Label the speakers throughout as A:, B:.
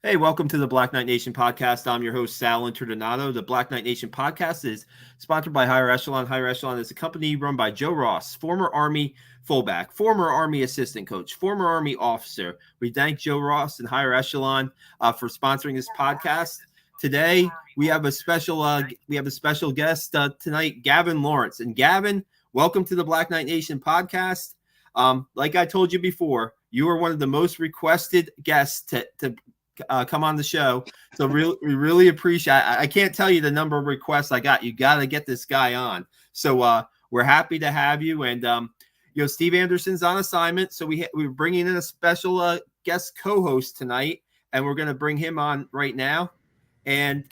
A: Hey, welcome to the Black Knight Nation podcast. I'm your host, Sal Interdonato. The Black Knight Nation podcast is sponsored by Higher Echelon. Higher Echelon is a company run by Joe Ross, former Army fullback, former Army assistant coach, former Army officer. We thank Joe Ross and Higher Echelon for sponsoring this podcast. Today, we have a special guest tonight, Gavin Lawrence. And Gavin, welcome to the Black Knight Nation podcast. Like I told you before, you are one of the most requested guests to come on the show. So we really appreciate I can't tell you the number of requests I got. You got to get this guy on. So we're happy to have you. And, Steve Anderson's on assignment. So we're bringing in a special guest co-host tonight, and we're going to bring him on right now. And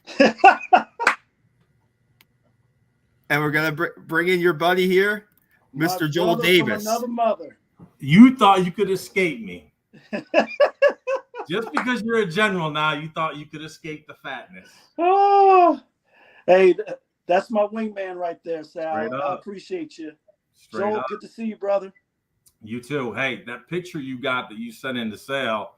A: we're going to bring in your buddy here, Mr. Joel Davis.
B: Another mother.
C: You thought you could escape me. Just because you're a general now, you thought you could escape the fatness.
B: Oh, hey, that's my wingman right there, Sal. I appreciate you. Joel, good to see you, brother.
C: You too. Hey, that picture you got that you sent in to Sal,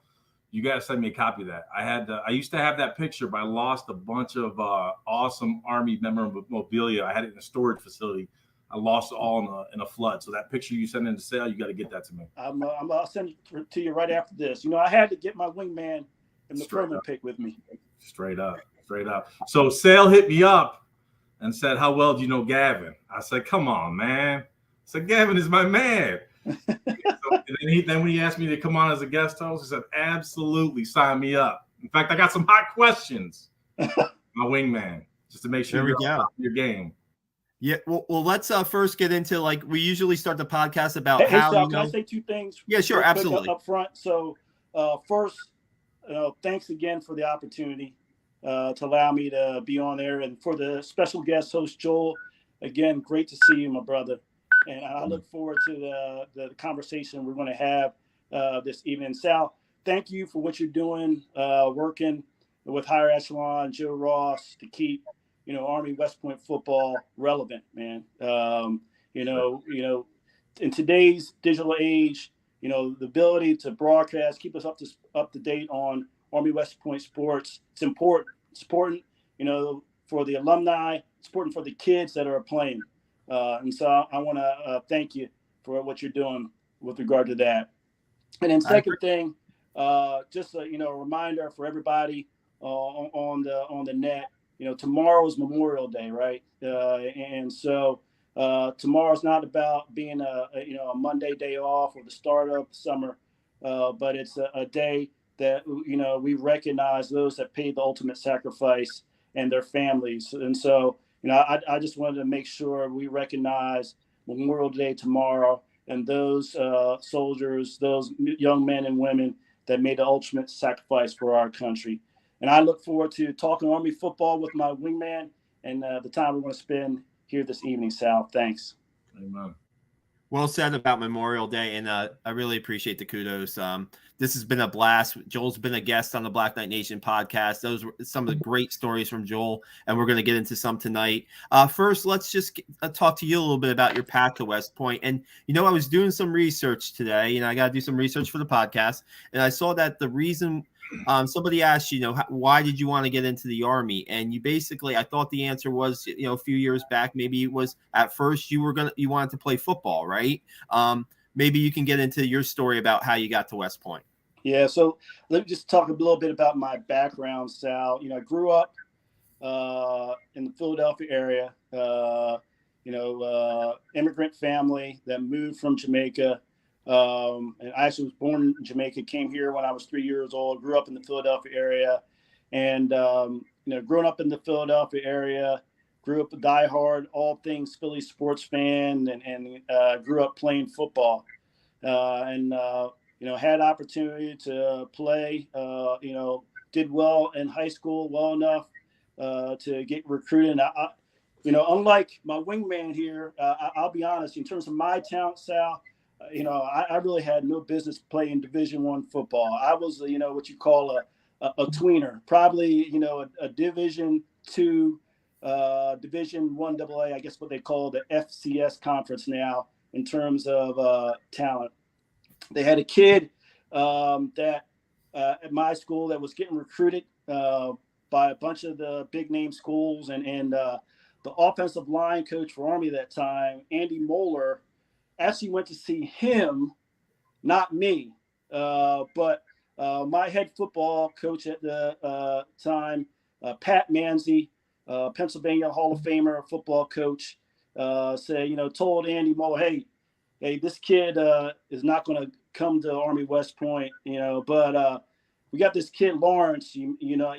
C: you got to send me a copy of that. I used to have that picture, but I lost a bunch of awesome Army memorabilia. I had it in a storage facility. I lost it all in a flood. So that picture you sent in to Sal, you got to get that to me.
B: I'll send it to you right after this. I had to get my wingman in the permanent pick with me.
C: Straight up. So Sal hit me up and said, "How well do you know Gavin?" I said, "Come on, man." I said, "Gavin is my man." And then when he asked me to come on as a guest host, he said, "Absolutely, sign me up." In fact, I got some hot questions, my wingman, just to make sure you're on top of your game.
A: Yeah, well, let's first get into, we usually start the podcast about
B: Hey,
A: how
B: Sal, can I say two things?
A: Yeah, sure, absolutely.
B: Up front. So, first, thanks again for the opportunity to allow me to be on there, and for the special guest host Joel. Again, great to see you, my brother, and I look forward to the conversation we're going to have this evening. Sal, thank you for what you're doing, working with Higher Echelon, Joe Ross, to keep Army West Point football relevant, man. In today's digital age, the ability to broadcast, keep us up to date on Army West Point sports. It's important. It's important, for the alumni. It's important for the kids that are playing. And so I want to thank you for what you're doing with regard to that. And then second thing, just a reminder for everybody on the net. Tomorrow is Memorial Day, right? And so tomorrow's not about being a Monday day off or the start of the summer, but it's a day that, we recognize those that paid the ultimate sacrifice and their families. And so, I just wanted to make sure we recognize Memorial Day tomorrow and those soldiers, those young men and women that made the ultimate sacrifice for our country. And I look forward to talking Army football with my wingman and the time we're going to spend here this evening, Sal. Thanks.
C: Amen.
A: Well said about Memorial Day, and I really appreciate the kudos. This has been a blast. Joel's been a guest on the Black Knight Nation podcast. Those were some of the great stories from Joel, and we're going to get into some tonight. First, let's just talk to you a little bit about your path to West Point. And, I was doing some research today, and I got to do some research for the podcast, and I saw that the reason somebody asked you, why did you want to get into the Army? And you basically, I thought the answer was, a few years back, maybe it was at first you wanted to play football, right? Maybe you can get into your story about how you got to West Point.
B: Yeah. So let me just talk a little bit about my background, Sal. I grew up in the Philadelphia area, immigrant family that moved from Jamaica. And I actually was born in Jamaica, came here when I was 3 years old, grew up in the Philadelphia area. And, growing up in the Philadelphia area, grew up a diehard, all things Philly sports fan, and grew up playing football. Had opportunity to play, did well in high school, well enough to get recruited. Unlike my wingman here, I'll be honest, in terms of my talent, Sal, I really had no business playing Division I football. I was, what you call a tweener, probably, a Division II, Division I AA, I guess what they call the FCS conference now in terms of talent. They had a kid that at my school that was getting recruited by a bunch of the big name schools, and the offensive line coach for Army at that time, Andy Moeller, actually went to see him, not me, but my head football coach at the time, Pat Manzi, Pennsylvania Hall of Famer football coach, told Andy Moeller, hey, this kid is not going to come to Army West Point, but we got this kid Lawrence, you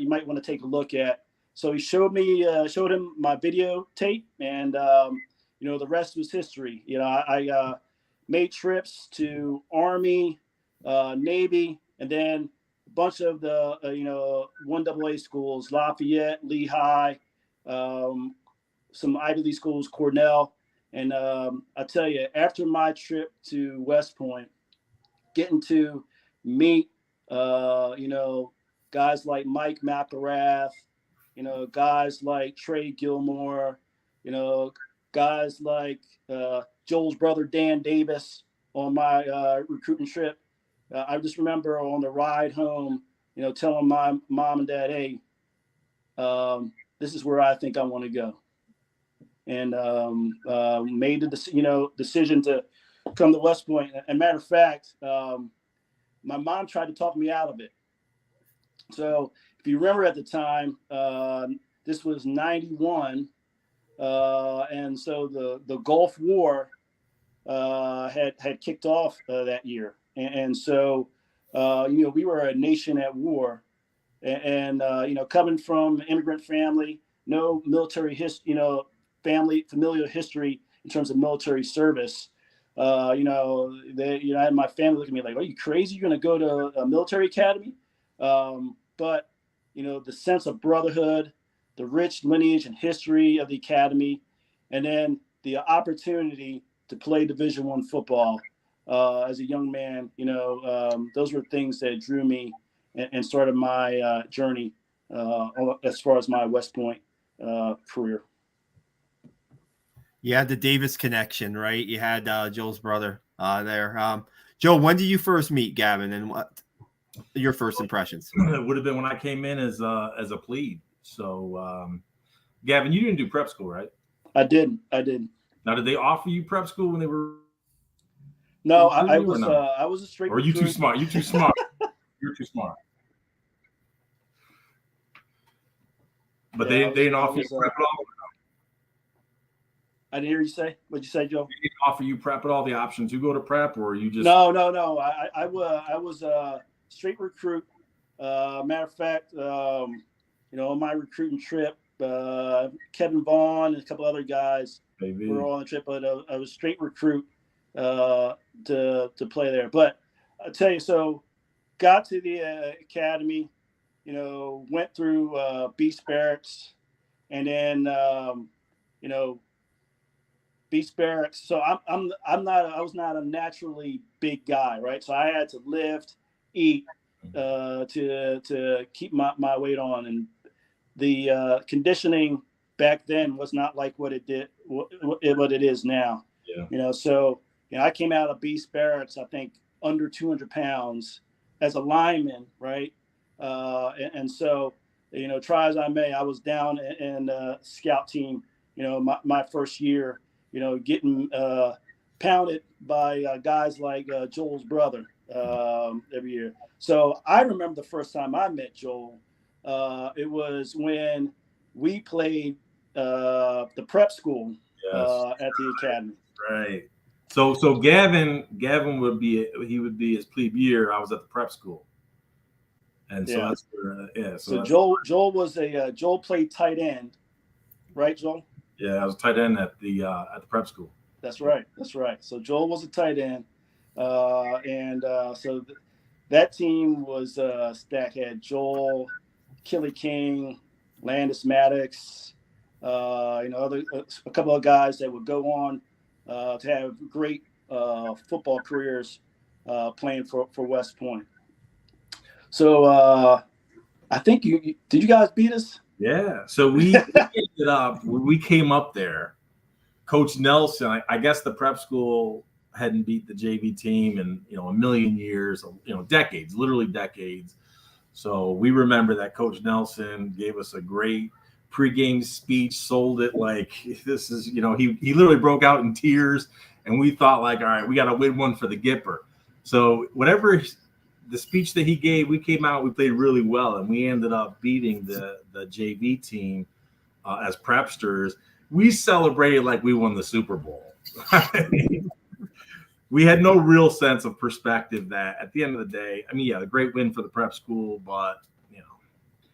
B: might want to take a look at. So he showed him my video tape, and the rest was history. I made trips to Army, Navy, and then a bunch of the 1AA schools, Lafayette, Lehigh, some Ivy League schools, Cornell. And I tell you, after my trip to West Point, getting to meet, guys like Mike McElrath, guys like Trey Gilmore, guys like Joel's brother, Dan Davis, on my recruiting trip. I just remember on the ride home, telling my mom and dad, hey, this is where I think I want to go. And made the decision to come to West Point. And matter of fact, my mom tried to talk me out of it. So if you remember at the time, this was 91. And so the Gulf War had kicked off that year. And so, we were a nation at war. And coming from an immigrant family, no military history, familial history in terms of military service. I had my family look at me like, are you crazy? You're going to go to a military academy? But the sense of brotherhood, the rich lineage and history of the academy, and then the opportunity to play Division I football as a young man, those were things that drew me and started my journey as far as my West Point career.
A: You had the Davis connection, right? You had Joel's brother there. Joe, when did you first meet Gavin, and what your first impressions?
C: It would have been when I came in as a plebe. So, Gavin, you didn't do prep school, right?
B: I didn't.
C: Now, did they offer you prep school when they were?
B: No, I was a straight.
C: Or are you too smart? You're too smart. You're too smart. But they didn't offer you prep at all.
B: I didn't hear you say. What'd you say, Joe?
C: They didn't offer you prep at all, the option to go to prep, or you just?
B: No. I was a straight recruit. Matter of fact, on my recruiting trip, Kevin Vaughn and a couple other guys were all on the trip, but I was straight recruit to play there. But I tell you, so got to the academy, went through Beast Barracks, and then Beast Barracks. So I was not a naturally big guy, right? So I had to lift, eat to keep my weight on, and the conditioning back then was not like what it is now.
C: Yeah.
B: So I came out of Beast Barracks, I think under 200 pounds as a lineman, right? And so, try as I may, I was down in a scout team, my first year, getting pounded by guys like Joel's brother every year. So I remember the first time I met Joel. It was when we played the prep school at the academy.
C: Right. So Gavin would be his plebe year. I was at the prep school, and so that's where
B: So Joel was Joel played tight end, right, Joel?
C: Yeah, I was tight end at the prep school.
B: That's right. So Joel was a tight end, so that team was stacked. Had Joel, Kelly King, Landis Maddox, a couple of guys that would go on to have great football careers playing for West Point. So I think did you guys beat us?
C: Yeah. So we ended up, we came up there. Coach Nelson, I guess the prep school hadn't beat the JV team in a million years, decades, literally decades. So we remember that Coach Nelson gave us a great pregame speech, sold it like this is, he literally broke out in tears, and we thought like, all right, we got to win one for the Gipper. So whatever the speech that he gave, we came out, we played really well, and we ended up beating the JV team as prepsters. We celebrated like we won the Super Bowl. We had no real sense of perspective that at the end of the day, a great win for the prep school, but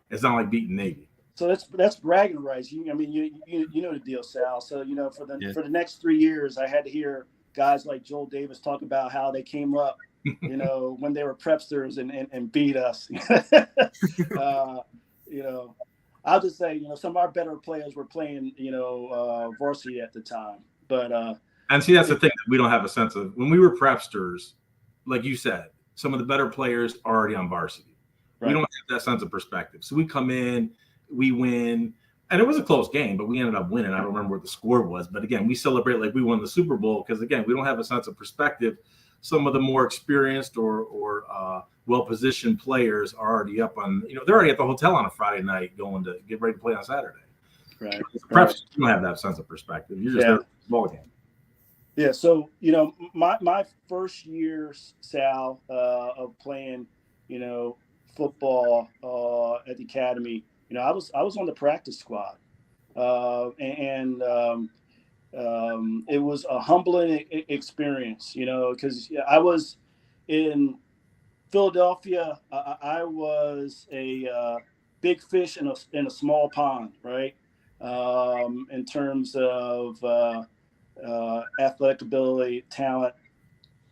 C: it's not like beating Navy.
B: So that's bragging rights. You know the deal, Sal. So for the next 3 years, I had to hear guys like Joel Davis talk about how they came up, when they were prepsters and beat us. I'll just say, some of our better players were playing, varsity at the time, but.
C: And see, that's the thing that we don't have a sense of. When we were prepsters, like you said, some of the better players are already on varsity. Right. We don't have that sense of perspective. So we come in, we win, and it was a close game, but we ended up winning. I don't remember what the score was. But again, we celebrate like we won the Super Bowl because, again, we don't have a sense of perspective. Some of the more experienced or well-positioned players are already up on, they're already at the hotel on a Friday night going to get ready to play on Saturday.
B: Right.
C: Preps, you don't have that sense of perspective. You're just there for the ball game.
B: Yeah, so my first year, Sal, of playing, football at the academy, I was on the practice squad, and it was a humbling experience, because I was in Philadelphia. I was a big fish in a small pond, right? In terms of athletic ability, talent,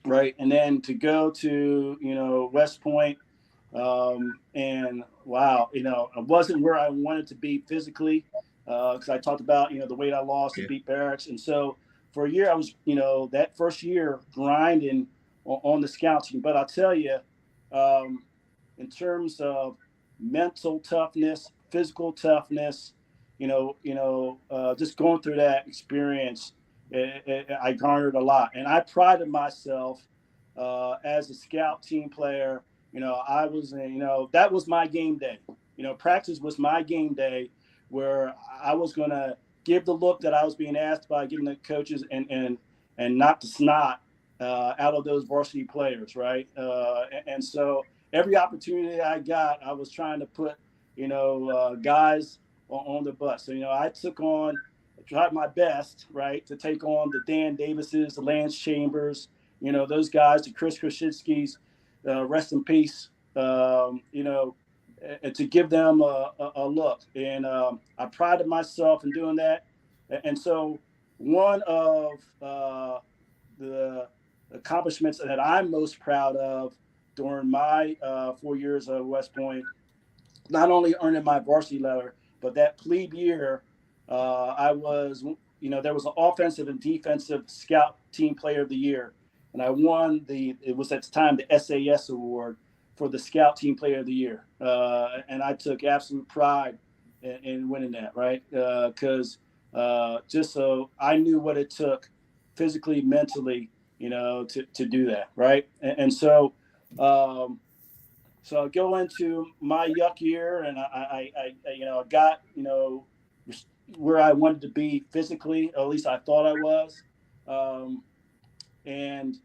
B: right? And then to go to, West Point, and wow, I wasn't where I wanted to be physically, because I talked about, the weight I lost to beat Barracks. And so for a year, I was, that first year grinding on the scout team. But I'll tell you, in terms of mental toughness, physical toughness, just going through that experience, I garnered a lot, and I prided myself as a scout team player. I was, that was my game day. Practice was my game day, where I was going to give the look that I was being asked by giving the coaches, and knock the snot out of those varsity players, right? And so every opportunity I got, I was trying to put, guys on the bus. So I tried my best, right, to take on the Dan Davises, the Lance Chambers, those guys, the Chris Krasinski's, rest in peace, and to give them a look. And I prided myself in doing that. And so one of the accomplishments that I'm most proud of during my 4 years at West Point, not only earning my varsity letter, but that plebe year, I was, there was an offensive and defensive scout team player of the year. And I won it was at the time the SAS award for the scout team player of the year. And I took absolute pride in winning that, right? Because just so I knew what it took physically, mentally, to do that, right? And so, so I go into my yuck year, and I got, where I wanted to be physically, or at least I thought I was, and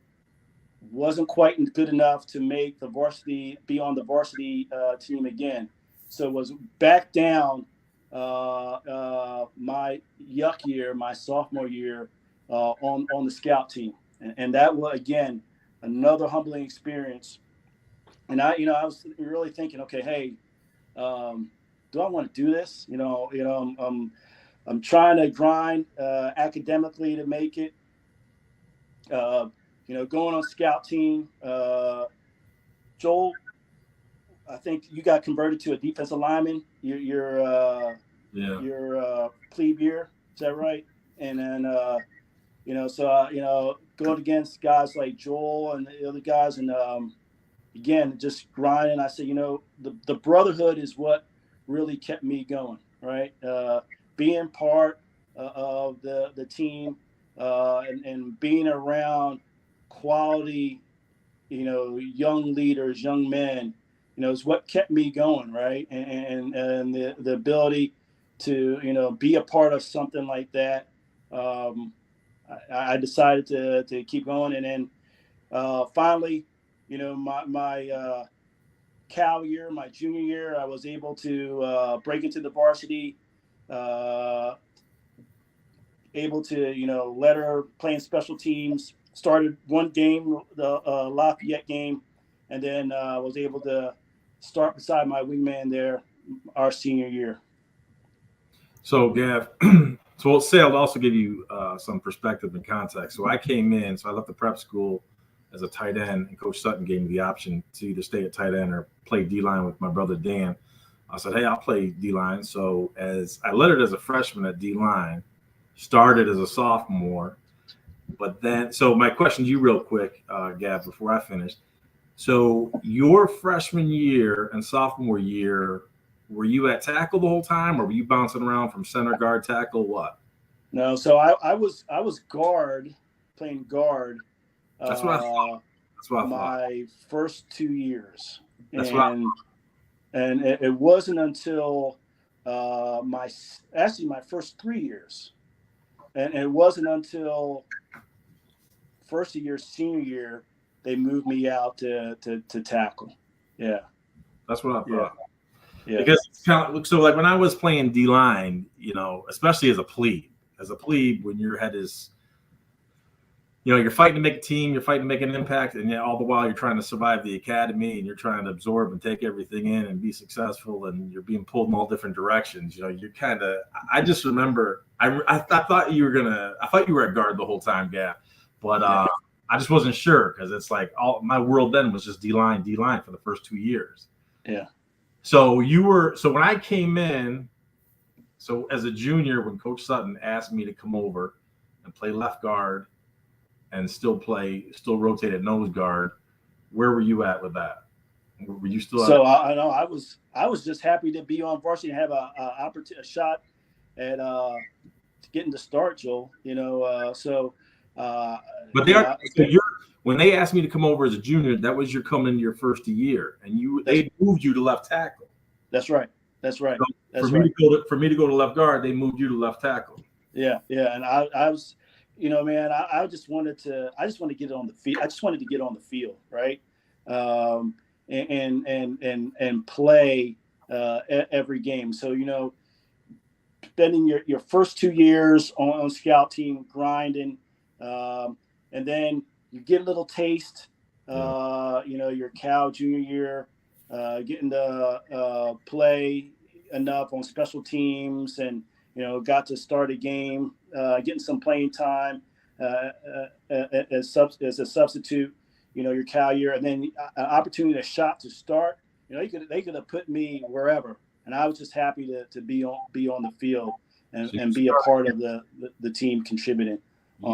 B: wasn't quite good enough to make be on the varsity team again. So it was back down my yuck year, my sophomore year, on the scout team. And that was, again, another humbling experience. And I was really thinking, okay, hey, do I want to do this? I'm trying to grind academically to make it. Going on scout team. Joel, I think you got converted to a defensive lineman. Your plebe year, is that right? And then going against guys like Joel and the other guys, and again, just grinding. I said, the brotherhood is what really kept me going, right? Being part of the team, and being around quality, young leaders, young men, is what kept me going, right? And the ability to be a part of something like that. I decided to keep going, and then finally, my Cal year, my junior year, I was able to break into the varsity, able to let her play in special teams. Started one game, the Lafayette game, and then was able to start beside my wingman there our senior year.
C: So, Gav, so Sale, to also give you some perspective and context. So I came in, so I left the prep school as a tight end, and Coach Sutton gave me the option to either stay at tight end or play D-line with my brother Dan. I said, hey, I'll play D-line. So as I lettered as a freshman at D-line, started as a sophomore, but then, so my question to you real quick, Gav, before I finish. So your freshman year and sophomore year, were you at tackle the whole time, or were you bouncing around from center, guard, tackle, what?
B: No, so I was guard, playing guard.
C: That's what I thought. That's what I thought.
B: My first 2 years.
C: That's
B: and it wasn't until my first 3 years. And it wasn't until first year, senior year, they moved me out to tackle. Yeah.
C: That's what I thought.
B: Yeah.
C: Because it's kind of, so like when I was playing D-line, especially as a plebe, when your head is, you're fighting to make a team, you're fighting to make an impact, and all the while you're trying to survive the academy, and you're trying to absorb and take everything in and be successful, and you're being pulled in all different directions. You're kind of. I just remember I thought you were at guard the whole time, Gav, but I just wasn't sure because it's like all my world then was just D-line for the first 2 years.
B: Yeah.
C: So when I came in, so as a junior, when Coach Sutton asked me to come over and play left guard and still rotate at nose guard, where were you at with that? Were you still?
B: So I know I was just happy to be on varsity and have a shot at getting to start, Joel.
C: But when they asked me to come over as a junior, that was your coming your first year, and they moved you to left tackle.
B: That's right. So
C: for me to go to left guard, they moved you to left tackle.
B: Yeah, and I was. Man, I just wanted to get it on the field. I just wanted to get on the field, right? And play every game. So, spending your first 2 years on scout team grinding, and then you get a little taste, your Cal junior year, getting to play enough on special teams and, got to start a game, getting some playing time as a substitute, your Cal year, and then an opportunity to shot to start. They could have put me wherever, and I was just happy to be on the field and be a part of the team contributing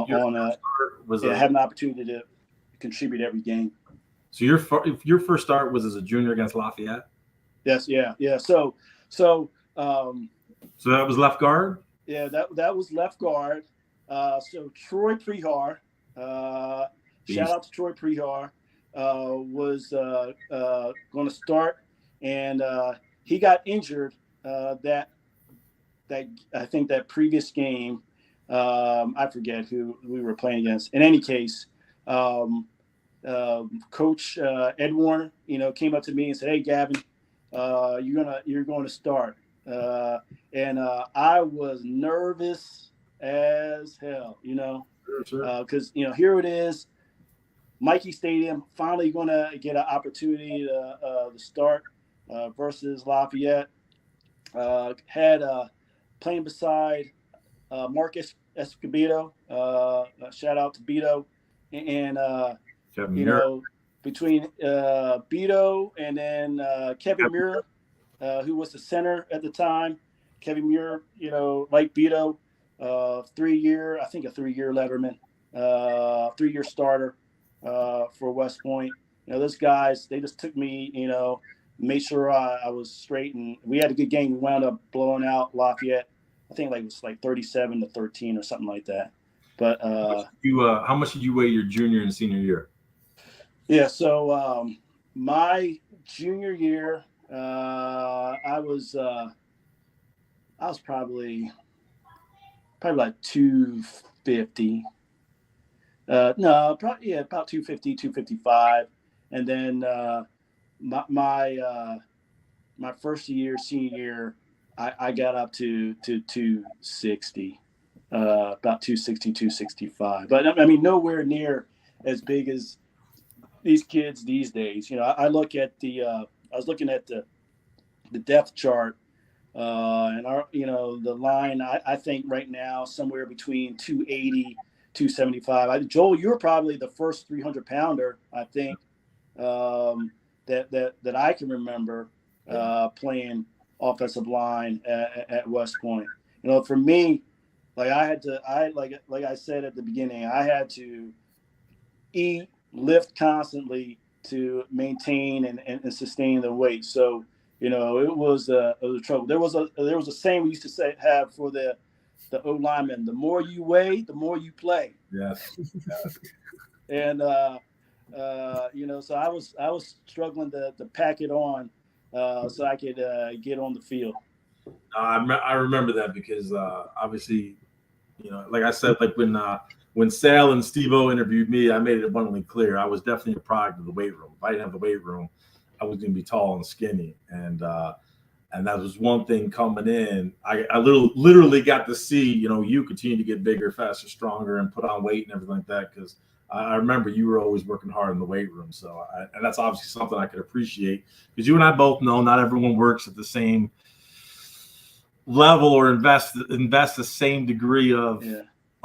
B: having an opportunity to contribute every game.
C: So your first start was as a junior against Lafayette?
B: Yes, yeah. So
C: that was left guard?
B: Yeah, that was left guard. So Troy Prehar, shout out to Troy Prehar, was going to start, and he got injured that I think that previous game. I forget who we were playing against. In any case, Coach Ed Warner, came up to me and said, "Hey, Gavin, you're going to start." And I was nervous as hell, because here it is, Mikey Stadium, finally going to get an opportunity to start versus Lafayette. Had playing beside Marcus Escobedo, shout out to Beto, and between Beto and then Kevin Muir, who was the center at the time. Kevin Muir, like Beto, 3 year, I think a 3 year letterman, 3 year starter for West Point. Those guys, they just took me, made sure I was straight, and we had a good game. We wound up blowing out Lafayette. I think it was like 37-13 or something like that. But
C: how much did you weigh your junior and senior year?
B: Yeah, so my junior year, I was probably like 250. No, probably about 250, 255. And then my first year, senior year, I got up to 260, about 260, 265. But I mean, nowhere near as big as these kids these days. I look at I was looking at the depth chart, and the line. I think right now somewhere between 280, 275. Joel, you're probably the first 300-pounder, I think, that I can remember playing offensive line at West Point. For me, like like I said at the beginning, I had to eat, lift constantly to maintain and sustain the weight. So, it was a trouble. There was a saying we used to have for the O lineman: the more you weigh, the more you play.
C: Yes.
B: And so I was struggling to pack it on so I could get on the field.
C: I remember that because obviously, like I said, like when Sal and Steve-O interviewed me, I made it abundantly clear I was definitely a product of the weight room. If I didn't have the weight room, I was going to be tall and skinny, and that was one thing coming in. I literally got to see you continue to get bigger, faster, stronger, and put on weight and everything like that, because I remember you were always working hard in the weight room. So and that's obviously something I could appreciate, because you and I both know not everyone works at the same level or invest the same degree of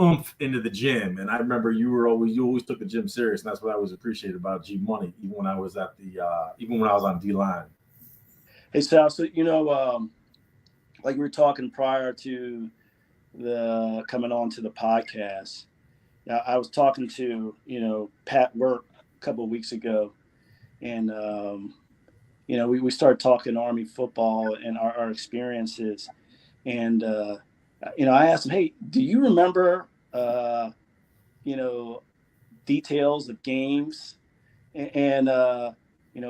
C: oomph into the gym. And I remember you always took the gym serious, and that's what I always appreciated about G Money, even when I was on D line.
B: Hey Sal, so like we were talking prior to the coming on to the podcast, I was talking to Pat Work a couple of weeks ago, and we started talking Army football and our experiences. And, I asked him, hey, do you remember, details of games? And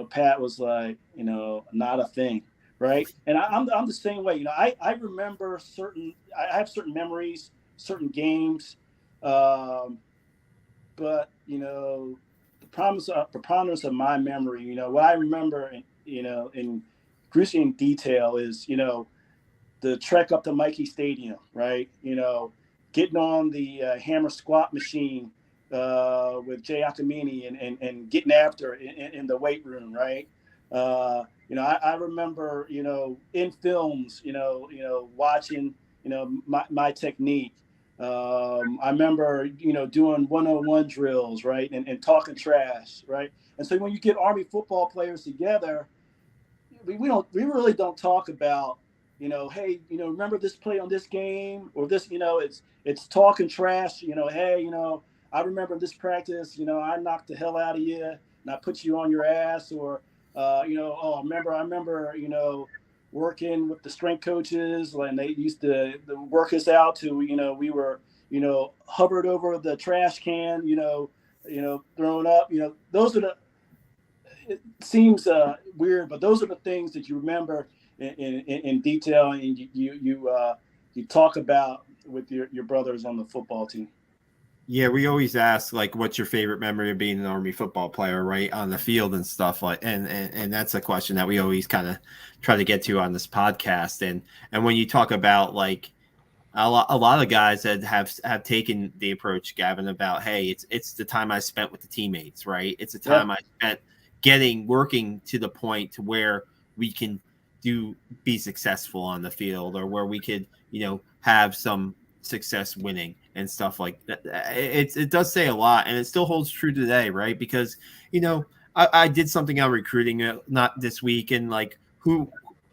B: Pat was like, not a thing. Right. And I'm the same way. I remember I have certain memories, certain games. But, the preponderance of my memory, what I remember, in gruesome detail is, the trek up to Mikey Stadium, right? Getting on the hammer squat machine with Jay Akamini and getting after it in the weight room, right? I remember, in films, watching, my technique. I remember, doing 101 drills, right? And talking trash, right? And so when you get Army football players together, we really don't talk about, hey, remember this play on this game or this, it's talking trash, hey, I remember this practice, I knocked the hell out of you and I put you on your ass, or, I remember, working with the strength coaches, and they used to work us out to, we were, hovered over the trash can, throwing up, those are it seems weird, but those are the things that you remember in detail, and you talk about with your brothers on the football team.
A: Yeah, we always ask, like, what's your favorite memory of being an Army football player, right, on the field and stuff, like, and that's a question that we always kind of try to get to on this podcast. And when you talk about, like, a lot of guys that have taken the approach, Gavin, about, hey, it's the time I spent with the teammates, right? It's the time I spent working to the point to where we can be successful on the field, or where we could, have some success winning and stuff like that. It does say a lot, and it still holds true today, right? Because, I did something on recruiting, not this week, and like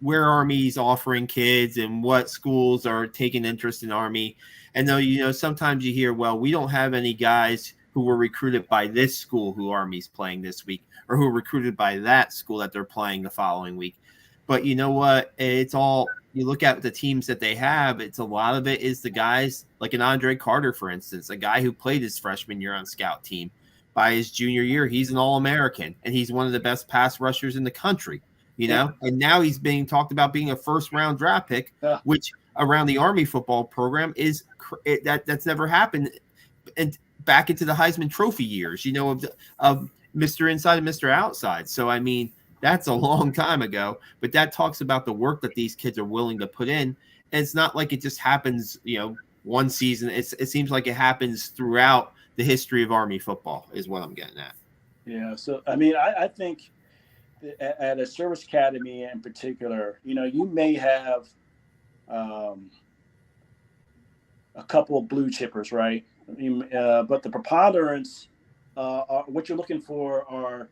A: where Army's offering kids and what schools are taking interest in Army. And though, sometimes you hear, well, we don't have any guys who were recruited by this school who Army's playing this week, or who were recruited by that school that they're playing the following week. But you know what? It's all, you look at the teams that they have, it's a lot of it is the guys like an Andre Carter, for instance, a guy who played his freshman year on scout team, by his junior year, he's an All-American, and he's one of the best pass rushers in the country, you know? And now he's being talked about being a first-round draft pick, which around the Army football program that's never happened. And back into the Heisman Trophy years, you know, of Mr. Inside and Mr. Outside. So, I mean, that's a long time ago, but that talks about the work that these kids are willing to put in. And it's not like it just happens, you know, one season. It seems like it happens throughout the history of Army football is what I'm getting at.
B: Yeah. So, I mean, I think at a service academy in particular, you know, you may have a couple of blue chippers, right? But the preponderance, what you're looking for are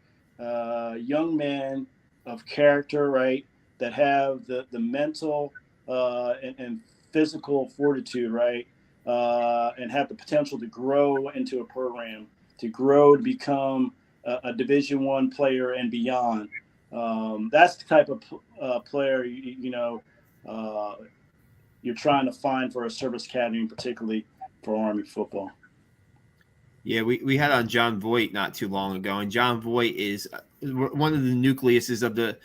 B: young men of character, right, that have the mental and physical fortitude, right, and have the potential to grow into a program, to grow to become a Division I player and beyond. That's the type of player, you're trying to find for a service academy, particularly for Army football.
A: Yeah, we had on John Voight not too long ago, and John Voight is one of the nucleuses of the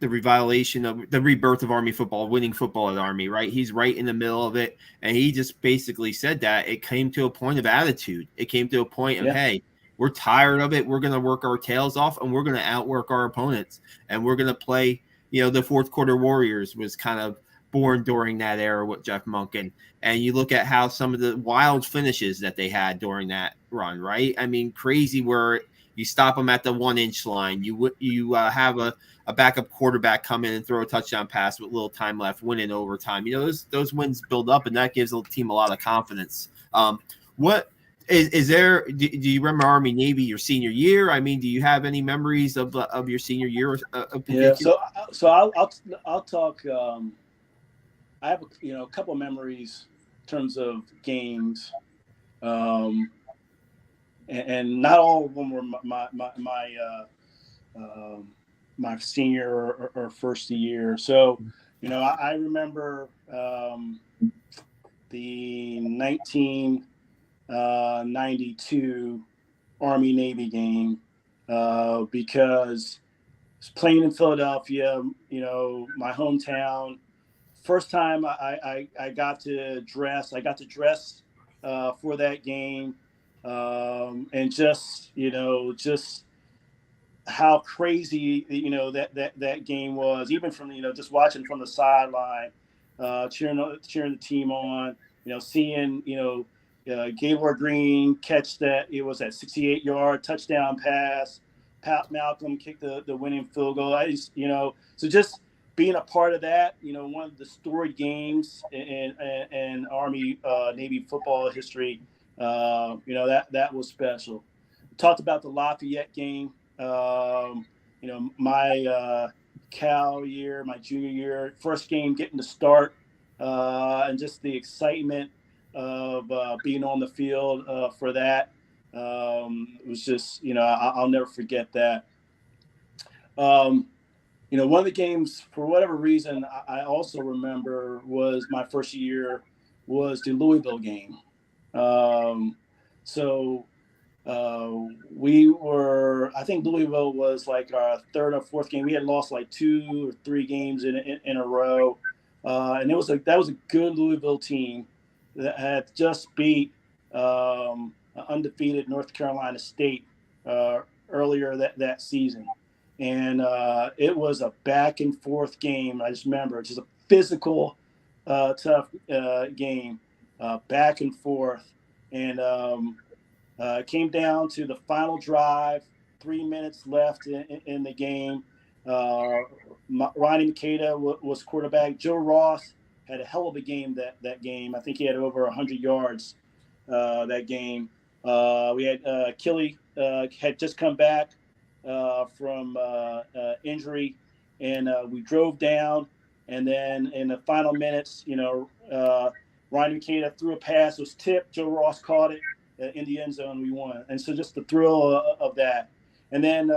A: revitalization of the rebirth of Army football, winning football at Army, right? He's right in the middle of it, and he just basically said that it came to a point of attitude. It came to a point of, hey, we're tired of it. We're going to work our tails off, and we're going to outwork our opponents, and we're going to play, you know, the fourth quarter Warriors was kind of born during that era with Jeff Monken. And you look at how some of the wild finishes that they had during that run, right? I mean, crazy where you stop them at the 1-inch line. You have a backup quarterback come in and throw a touchdown pass with little time left, win in overtime. You know, those wins build up, and that gives the team a lot of confidence. What is there? Do you remember Army Navy your senior year? I mean, do you have any memories of your senior year?
B: Yeah. So I'll talk. I have a couple of memories in terms of games, and not all of them were my senior or first year. So, you know, I remember the 1992 Army Navy game because I was playing in Philadelphia, you know, my hometown. First time I got to dress. I got to dress for that game, and just how crazy that game was. Even from just watching from the sideline, cheering the team on. You know, seeing Gaylord Green catch that. It was that 68-yard touchdown pass. Pat Malcolm kicked the winning field goal. So just being a part of that, one of the storied games in Army Navy football history, that was special. We talked about the Lafayette game. My Cal year, my junior year, first game getting to start, and just the excitement of being on the field for that. It was just, I'll never forget that. One of the games, for whatever reason, I also remember was my first year was the Louisville game. I think Louisville was like our third or fourth game. We had lost like 2 or 3 games in a row. And that was a good Louisville team that had just beat undefeated North Carolina State earlier that season. And it was a back and forth game. I just remember it's just a physical, tough game, back and forth. And it came down to the final drive, 3 minutes left in the game. Ronnie Makeda was quarterback. Joe Ross had a hell of a game that game. I think he had over 100 yards that game. We had Killy had just come back from injury, and we drove down. And then in the final minutes, Ronnie Makeda threw a pass, was tipped. Joe Ross caught it in the end zone. We won. And so just the thrill of that. And then,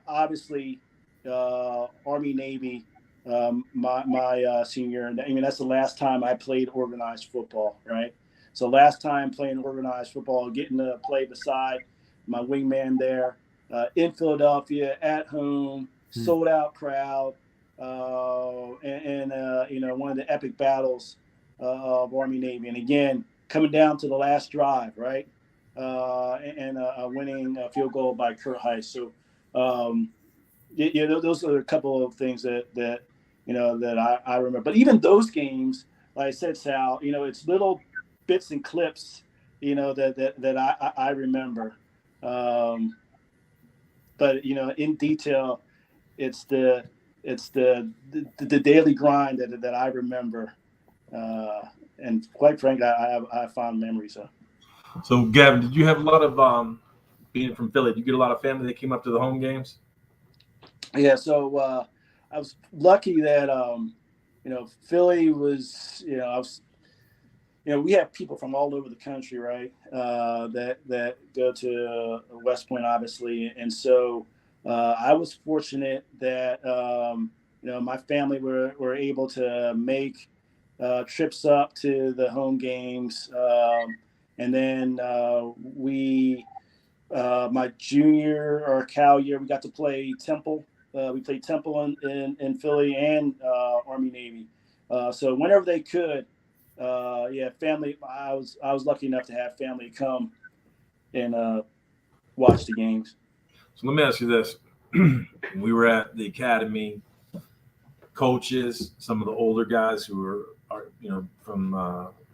B: obviously, Army Navy, my senior. I mean, that's the last time I played organized football, right? So last time playing organized football, getting to play beside my wingman there in Philadelphia at home, sold out crowd, and one of the epic battles of Army Navy. And again, coming down to the last drive, right? And a winning field goal by Kurt Heiss. So, those are a couple of things that I remember. But even those games, like I said, Sal, it's little bits and clips, that I remember. But in detail, it's the daily grind that I remember, and quite frankly, I have fond memories of.
C: So, Gavin, did you have a lot of being from Philly? Did you get a lot of family that came up to the home games?
B: Yeah, so I was lucky that Philly was we have people from all over the country, right? That go to West Point, obviously, and so I was fortunate that my family were able to make trips up to the home games, and then my junior or Cal year, we got to play Temple. We played Temple in Philly and Army Navy. So whenever they could, family. I was lucky enough to have family come and watch the games.
C: So let me ask you this: we were at the academy. Coaches, some of the older guys who are from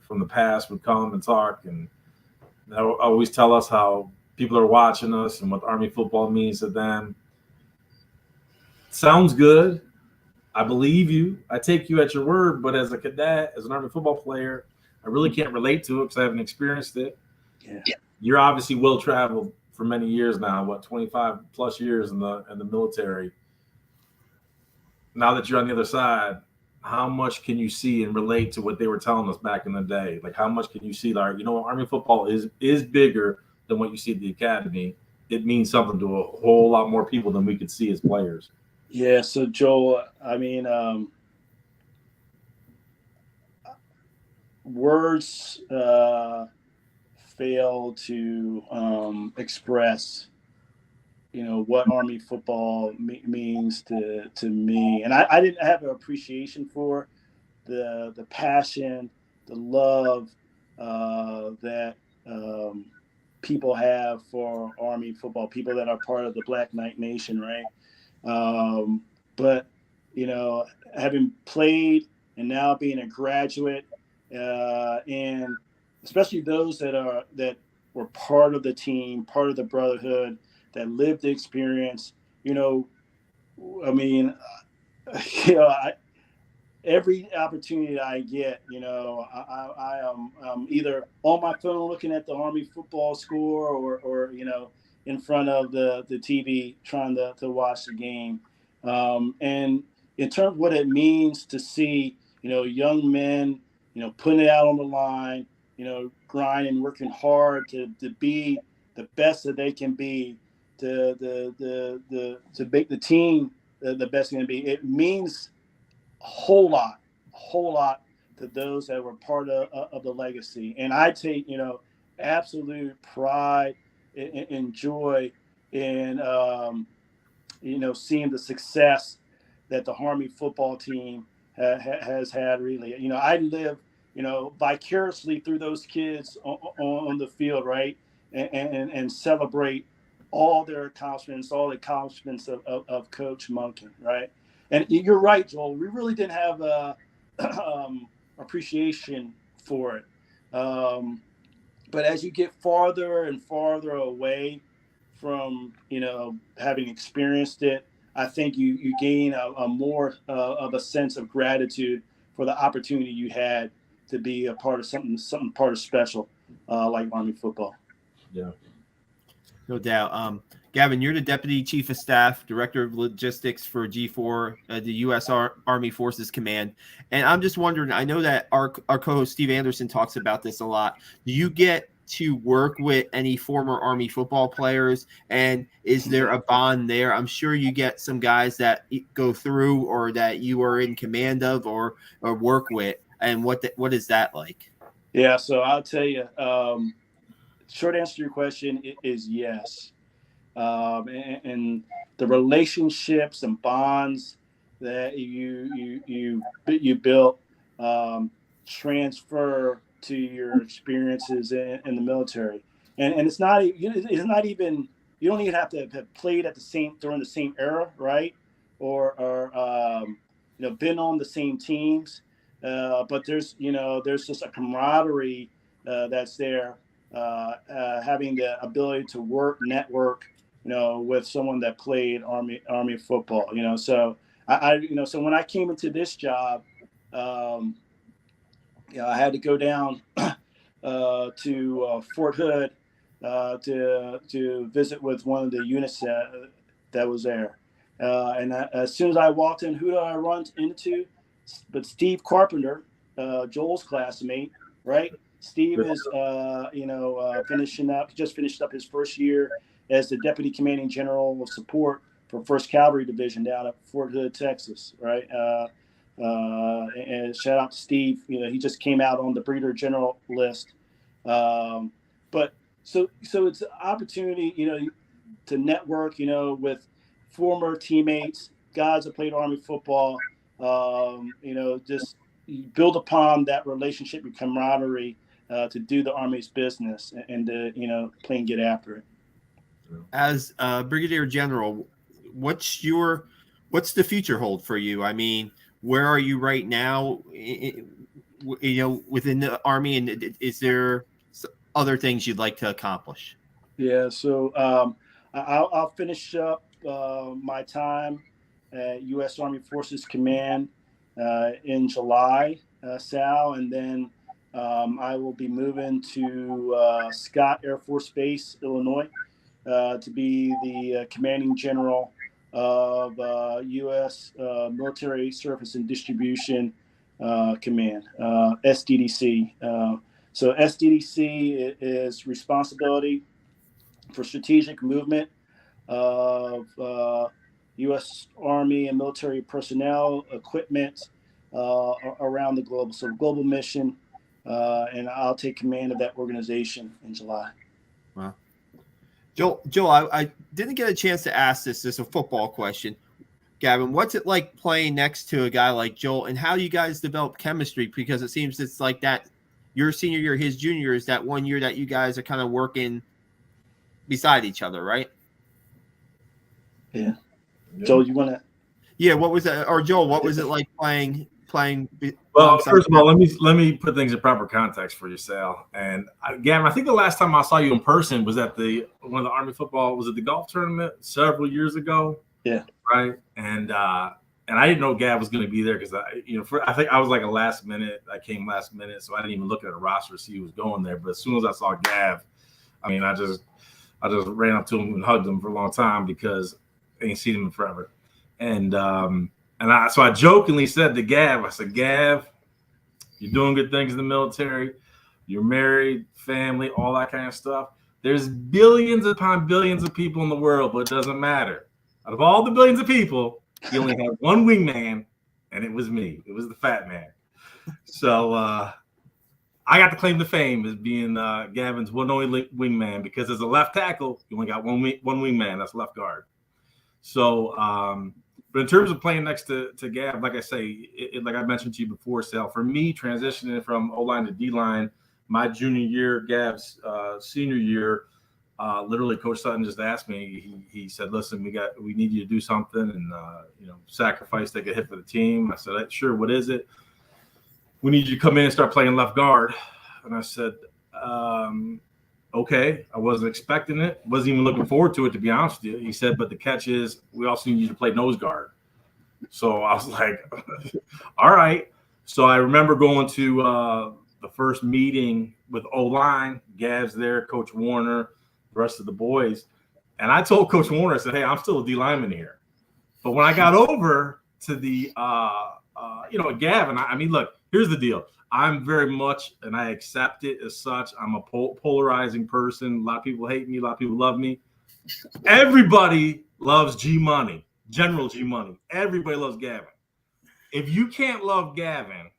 C: the past would come and talk, and they always tell us how people are watching us and what Army football means to them. Sounds good. I believe you. I take you at your word. But as a cadet, as an Army football player, I really can't relate to it because I haven't experienced it.
B: Yeah.
C: You're obviously well traveled for many years now. 25 plus years in the military. Now that you're on the other side, how much can you see and relate to what they were telling us back in the day? Like, how much can you see? Like, Army football is bigger than what you see at the academy. It means something to a whole lot more people than we could see as players.
B: Yeah. So Joel, I mean, words fail to express, what Army football means to me. And I didn't have an appreciation for the passion, the love that people have for Army football, people that are part of the Black Knight Nation, right? But, having played and now being a graduate, and especially those that were part of the team, part of the brotherhood, that lived the experience, every opportunity that I get, I am either on my phone looking at the Army football score or in front of the TV trying to watch the game. And in terms of what it means to see, young men, putting it out on the line, grinding, working hard to be the best that they can be, to make the team the best it can be. It means a whole lot to those that were part of the legacy. And I take, absolute pride and joy in, seeing the success that the Army football team has had, really. I live, vicariously through those kids on the field, right? And celebrate all their accomplishments, all the accomplishments of Coach Monken, right? And you're right, Joel. We really didn't have appreciation for it. But as you get farther and farther away from, having experienced it, I think you gain a more of a sense of gratitude for the opportunity you had to be a part of something part of special, like Army football.
C: Yeah.
A: No doubt. Gavin, you're the Deputy Chief of Staff, Director of Logistics for G4, the U.S. Army Forces Command. And I'm just wondering, I know that our co-host Steve Anderson talks about this a lot. Do you get to work with any former Army football players? And is there a bond there? I'm sure you get some guys that go through or that you are in command of or work with. And what is that like?
B: Yeah, so I'll tell you. Short answer to your question is yes. And the relationships and bonds that you built transfer to your experiences in the military, and it's not even, you don't even have to have played at the same during the same era, right? Or been on the same teams, but there's just a camaraderie that's there. Having the ability to network, with someone that played Army football, So so when I came into this job, um, I had to go down to Fort Hood to visit with one of the units that was there. As soon as I walked in, who did I run into? But Steve Carpenter, Joel's classmate, right? Steve is, just finished up his first year as the Deputy Commanding General of Support for 1st Cavalry Division down at Fort Hood, Texas, right? And shout out to Steve. He just came out on the Brigadier General list. But so it's an opportunity, to network, with former teammates, guys that played Army football. Just build upon that relationship and camaraderie to do the Army's business and to play and get after it.
A: As Brigadier General, what's the future hold for you? I mean, where are you right now? Within the Army, and is there other things you'd like to accomplish?
B: Yeah, so I'll finish up my time at U.S. Army Forces Command in July, Sal, and then I will be moving to Scott Air Force Base, Illinois, to be the commanding general of U.S. Military Surface and Distribution Command, SDDC. So SDDC is responsibility for strategic movement of U.S. Army and military personnel, equipment around the globe. So global mission, and I'll take command of that organization in July.
A: Wow. Joel, I didn't get a chance to ask this. This is a football question. Gavin, what's it like playing next to a guy like Joel, and how you guys develop chemistry? Because it seems it's like that your senior year, his junior year is that one year that you guys are kind of working beside each other, right?
B: Yeah. Joel, you want to?
A: Yeah. What was that? Or Joel, what was it like playing?
C: Well, first of all, let me put things in proper context for you, Sal. And Gavin, I think the last time I saw you in person was at one of the Army football, was it the golf tournament several years ago?
B: Yeah.
C: Right. And I didn't know Gav was going to be there because I think I was like a last minute. I came last minute, so I didn't even look at a roster to see who was going there. But as soon as I saw Gav, I mean, I just ran up to him and hugged him for a long time because I ain't seen him in forever. And so I jokingly said to Gav, I said, Gav, you're doing good things in the military. You're married, family, all that kind of stuff. There's billions upon billions of people in the world, but it doesn't matter. Out of all the billions of people, you only have one wingman, and it was me. It was the fat man. So I got to claim the fame as being Gavin's one only wingman, because as a left tackle, you only got one wingman. That's left guard. So, but in terms of playing next to Gav, like I say, like I mentioned to you before, Sal, for me, transitioning from O-line to D-line, my junior year, Gav's senior year, literally Coach Sutton just asked me, he said, listen, we need you to do something and, sacrifice, take a hit for the team. I said, sure, what is it? We need you to come in and start playing left guard. And I said, okay. I wasn't expecting it. Wasn't even looking forward to it, to be honest with you. He said, but the catch is we also need you to play nose guard. So I was like, all right. So I remember going to the first meeting with O-line. Gav's there, Coach Warner, the rest of the boys. And I told Coach Warner, I said, hey, I'm still a D lineman here. But when I got over to the, Gavin, I mean, look, here's the deal. I'm very much, and I accept it as such, I'm a polarizing person. A lot of people hate me. A lot of people love me. Everybody loves G-Money, General G-Money. Everybody loves Gavin. If you can't love Gavin,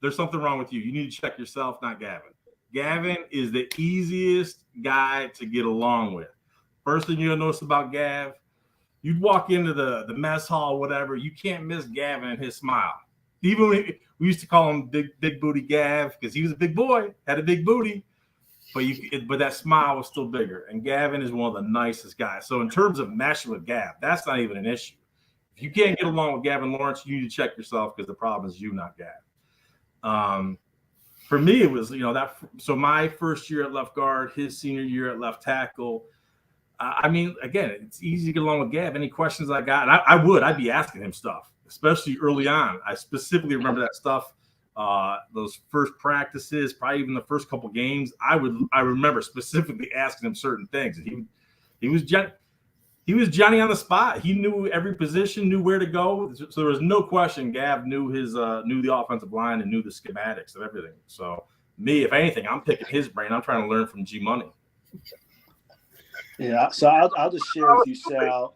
C: there's something wrong with you. You need to check yourself, not Gavin. Gavin is the easiest guy to get along with. First thing you'll notice about Gav, you'd walk into the mess hall, whatever, you can't miss Gavin and his smile. Even when we used to call him Big Booty Gav because he was a big boy, had a big booty, but that smile was still bigger. And Gavin is one of the nicest guys. So in terms of meshing with Gav, that's not even an issue. If you can't get along with Gavin Lawrence, you need to check yourself because the problem is you, not Gav. For me, it was, that. So my first year at left guard, his senior year at left tackle. I mean, again, it's easy to get along with Gav. Any questions I got, and I'd be asking him stuff, especially early on. I specifically remember that stuff, those first practices, probably even the first couple games. I remember specifically asking him certain things. And he was Johnny on the spot. He knew every position, knew where to go. So there was no question. Gav knew knew the offensive line and knew the schematics of everything. So me, if anything, I'm picking his brain. I'm trying to learn from G Money.
B: Yeah, so I'll just share with you, Sal.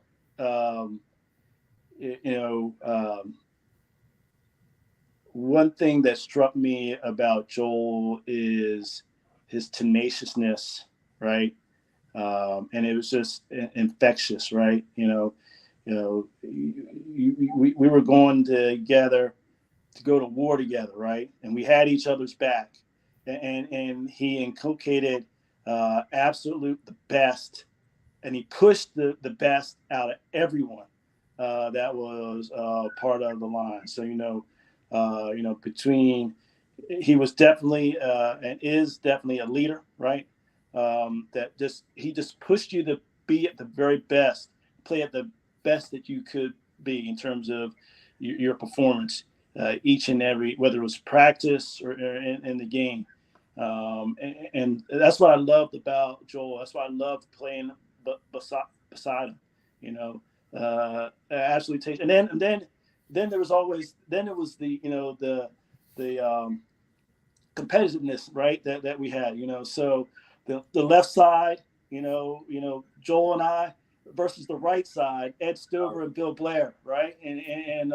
B: One thing that struck me about Joel is his tenaciousness, right? And it was just infectious, right? We were going together to go to war together, right? And we had each other's back, and he inculcated absolute the best, and he pushed the best out of everyone that was part of the line. So he was definitely and is definitely a leader, right? He just pushed you to be at the very best, play at the best that you could be in terms of your performance, each and every, whether it was practice or in the game. And that's what I loved about Joel. That's why I loved playing beside him. Absolutely taste. And then there was always, then it was the competitiveness, right? That we had, so the left side, Joel and I versus the right side, Ed Stover and Bill Blair, right? And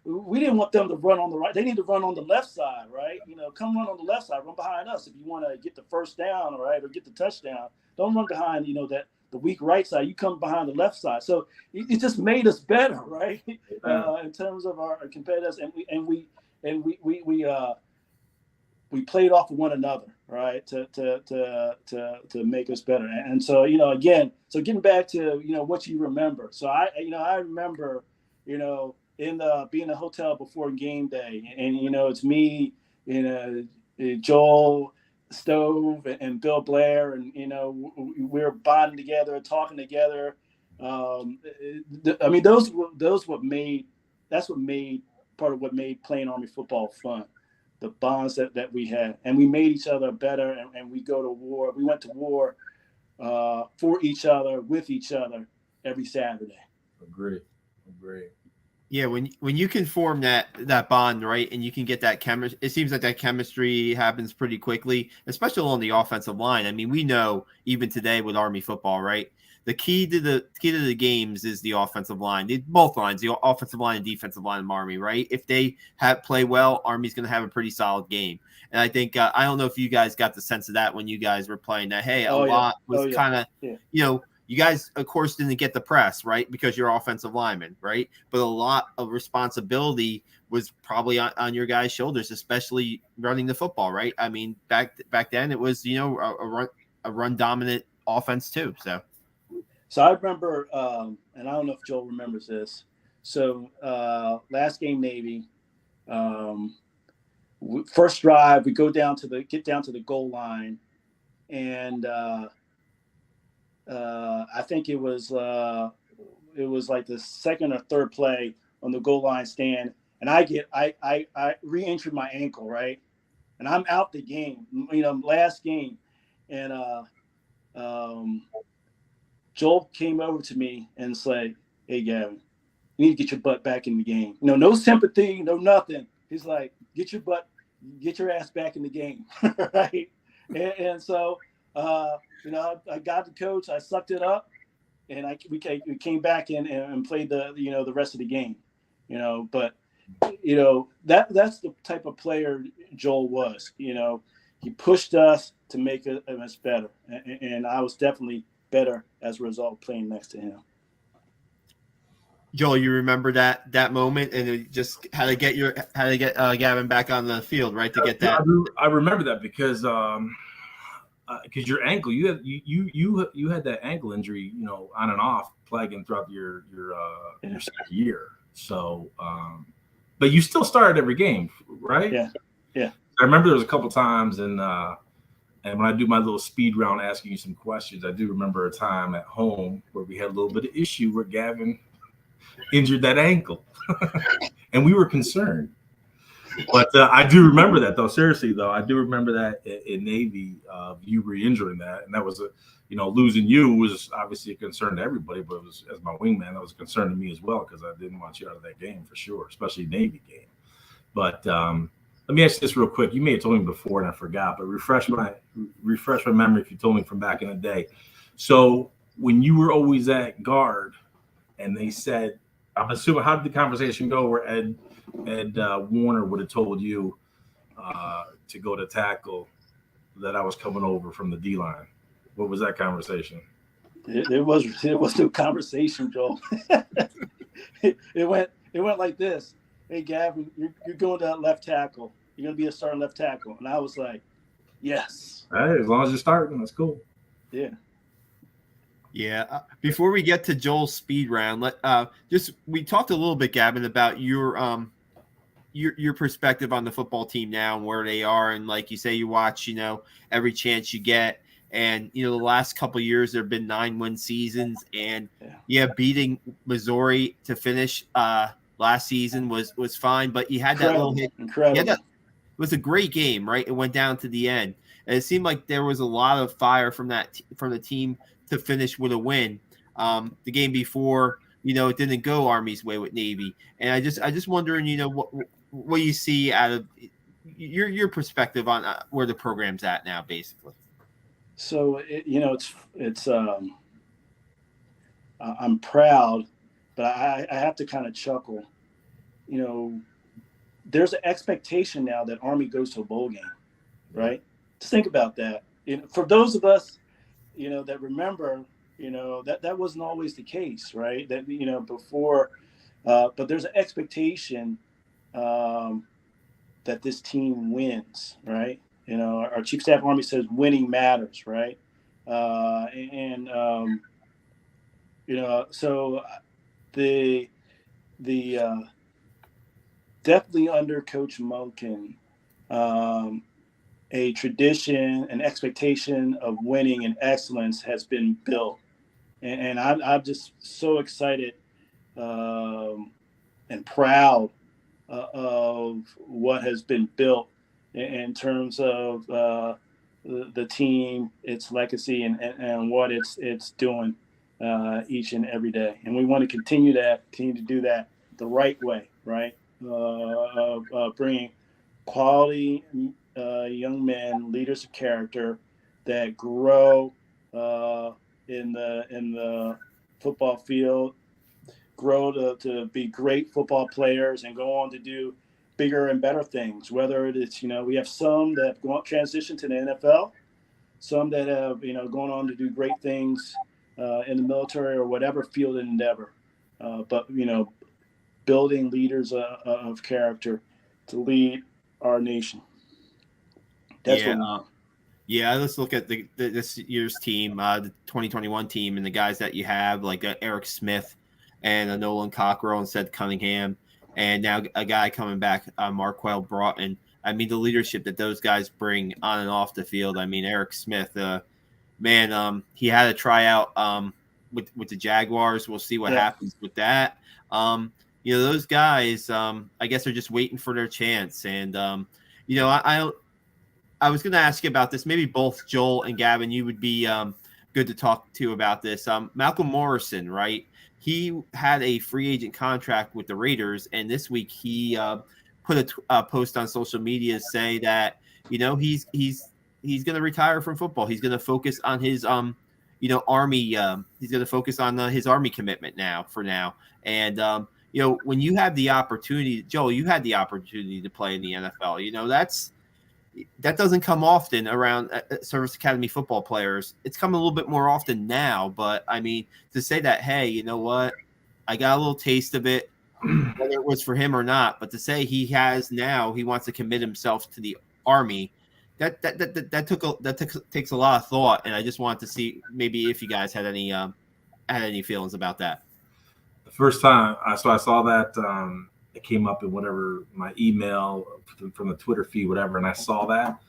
B: we didn't want them to run on the right. They need to run on the left side, right? Come run on the left side, run behind us if you want to get the first down, right, or get the touchdown. Don't run behind, the weak right side. You come behind the left side. So it just made us better, right? In terms of our competitors, and we played off of one another, right, to make us better. And so, again, so getting back to, what you remember. So I remember, in being in a hotel before game day, and, it's me, Joel, Stove, and Bill Blair, and, we're bonding together, talking together. That's what made part of what made playing Army football fun. The bonds that we had, and we made each other better, and we go to war. We went to war for each other, with each other every Saturday.
C: Agree.
A: Yeah, when you can form that bond, right, and you can get that chemistry, it seems like that chemistry happens pretty quickly, especially on the offensive line. I mean, we know even today with Army football, right, the key to the games is the offensive line. Both lines, the offensive line and defensive line of Army, right? If they play well, Army's going to have a pretty solid game. And I think I don't know if you guys got the sense of that when you guys were playing. That lot was kind of you guys, of course, didn't get the press, right, because you're offensive linemen, right? But a lot of responsibility was probably on your guys' shoulders, especially running the football, right? I mean, back then it was a run dominant offense too.
B: So I remember, and I don't know if Joel remembers this. So last game Navy, first drive, we get down to the goal line, and I think it was like the second or third play on the goal line stand, and I re-injured my ankle, right, and I'm out the game, last game, and Joel came over to me and said, "Hey, Gavin, you need to get your butt back in the game. No sympathy, no nothing. He's like, get your ass back in the game." Right. And so, I got the coach, I sucked it up, and we came back in and played the rest of the game, but that's the type of player Joel was. He pushed us to make us better, and I was definitely better as a result of playing next to him.
A: Joel, you remember that moment, and it just how to get Gavin back on the field, right? To get that.
C: I remember that because your ankle, you had that ankle injury, on and off, plaguing throughout your second year. So, but you still started every game, right?
B: Yeah.
C: I remember there was a couple times, and when I do my little speed round asking you some questions, I do remember a time at home where we had a little bit of issue where Gavin injured that ankle, and we were concerned. But I do remember that, though. Seriously, though, I do remember that in Navy, you re-injuring that, and that was losing you was obviously a concern to everybody. But it was, as my wingman, that was a concern to me as well because I didn't want you out of that game for sure, especially Navy game. But let me ask you this real quick. You may have told me before, and I forgot, but refresh my memory if you told me from back in the day. So when you were always at guard, and they said, I'm assuming, how did the conversation go where Ed Warner would have told you to go to tackle that I was coming over from the D-line? What was that conversation?
B: It was no conversation, Joel. It went like this. Hey, Gavin, you're going to that left tackle. You're going to be a starting left tackle. And I was like, yes.
C: Hey, as long as you're starting, that's cool.
B: Yeah.
A: Yeah. Before we get to Joel's speed round, we talked a little bit, Gavin, about your perspective on the football team now and where they are, and like you say, you watch every chance you get, and the last couple of years there have been 9-win seasons, and beating Missouri to finish last season was fine, but you had that little hit.
B: Incredible.
A: It was a great game, right? It went down to the end, and it seemed like there was a lot of fire from the team to finish with a win. The game before, it didn't go Army's way with Navy, and I just wondering, what you see out of your perspective on where the program's at now, basically.
B: So it's I'm proud, but I have to kind of chuckle. There's an expectation now that Army goes to a bowl game, right? Just think about that. For those of us, that remember, that wasn't always the case, right? That, before, but there's an expectation that this team wins, right? Our Chief Staff Army says winning matters, right? So the definitely under Coach Monken, a tradition, an expectation of winning and excellence has been built. And I'm just so excited and proud of what has been built in terms of the team, its legacy, and what it's doing each and every day. And we want to continue to do that the right way, right? Bringing quality young men, leaders of character that grow in the football field, grow to be great football players, and go on to do bigger and better things. Whether it's we have some that have transition to the NFL, some that have gone on to do great things in the military or whatever field and endeavor. But building leaders of character to lead our nation. That's
A: let's look at this year's team, the 2021 team, and the guys that you have, like Eric Smith and Nolan Cockrell instead Cunningham, and now a guy coming back, Marquell Broughton. I mean, the leadership that those guys bring on and off the field. I mean, Eric Smith, he had a tryout with the Jaguars. We'll see what happens with that. Those guys, I guess, are just waiting for their chance. And I was going to ask you about this. Maybe both Joel and Gavin, you would be good to talk to about this. Malcolm Morrison, right? He had a free agent contract with the Raiders, and this week he put a post on social media say that he's going to retire from football. He's going to focus on his Army. He's going to focus on his Army commitment for now. And when you have the opportunity, Joel, you had the opportunity to play in the NFL. That doesn't come often around service academy football players. It's come a little bit more often now, but I mean, to say that, hey, you know what, I got a little taste of it, whether it was for him or not, but to say he wants to commit himself to the Army, that takes a lot of thought, and I just wanted to see maybe if you guys had any feelings about that.
C: The first time I saw that, it came up in whatever my email from the Twitter feed, whatever, and I saw that.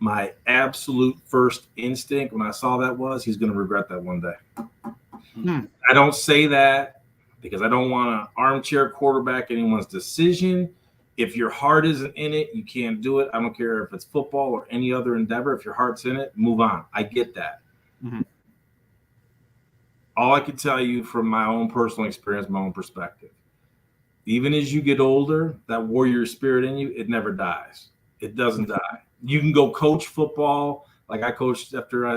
C: My absolute first instinct when I saw that was he's going to regret that one day. I don't say that because I don't want to armchair quarterback anyone's decision. If your heart isn't in it, you can't do it. I don't care if it's football or any other endeavor. If your heart's in it, move on. I get that. Mm-hmm. All I can tell you from my own personal experience, my own perspective, even as you get older, that warrior spirit in you, it never dies. It doesn't die. You can go coach football. Like I coached after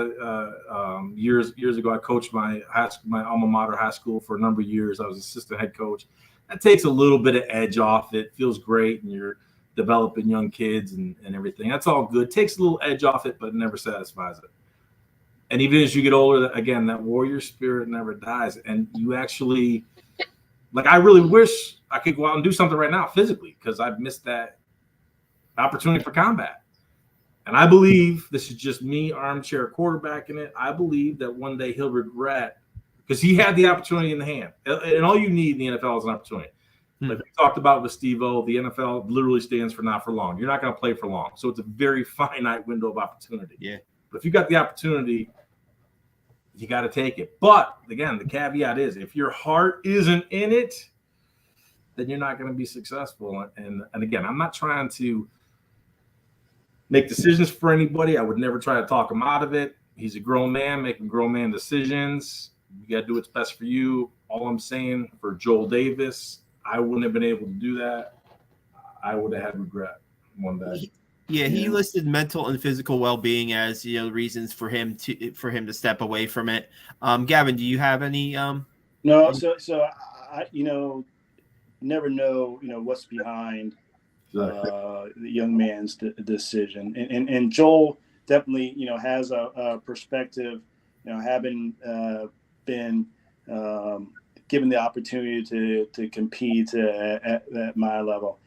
C: years ago, I coached my alma mater high school for a number of years. I was assistant head coach. That takes a little bit of edge off. It feels great, and you're developing young kids and everything. That's all good. Takes a little edge off it, but it never satisfies it. And even as you get older, again, that warrior spirit never dies. And you actually, I really wish I could go out and do something right now physically because I've missed that opportunity for combat. And I believe, this is just me armchair quarterbacking it, I believe that one day he'll regret, because he had the opportunity in the hand. And all you need in the NFL is an opportunity. Like we talked about with Steve-O, the NFL literally stands for not for long. You're not going to play for long. So it's a very finite window of opportunity.
A: Yeah.
C: But if you got the opportunity, you got to take it. But again, the caveat is if your heart isn't in it, then you're not going to be successful. And again, I'm not trying to make decisions for anybody. I would never try to talk him out of it. He's a grown man making grown man decisions. You got to do what's best for you. All I'm saying for Joel Davis, I wouldn't have been able to do that. I would have had regret one day.
A: Yeah, he listed mental and physical well-being as reasons for him to step away from it. Gavin, do you have any?
B: No, so I never know what's behind the young man's decision, and Joel definitely has a perspective, having been given the opportunity to compete at my level.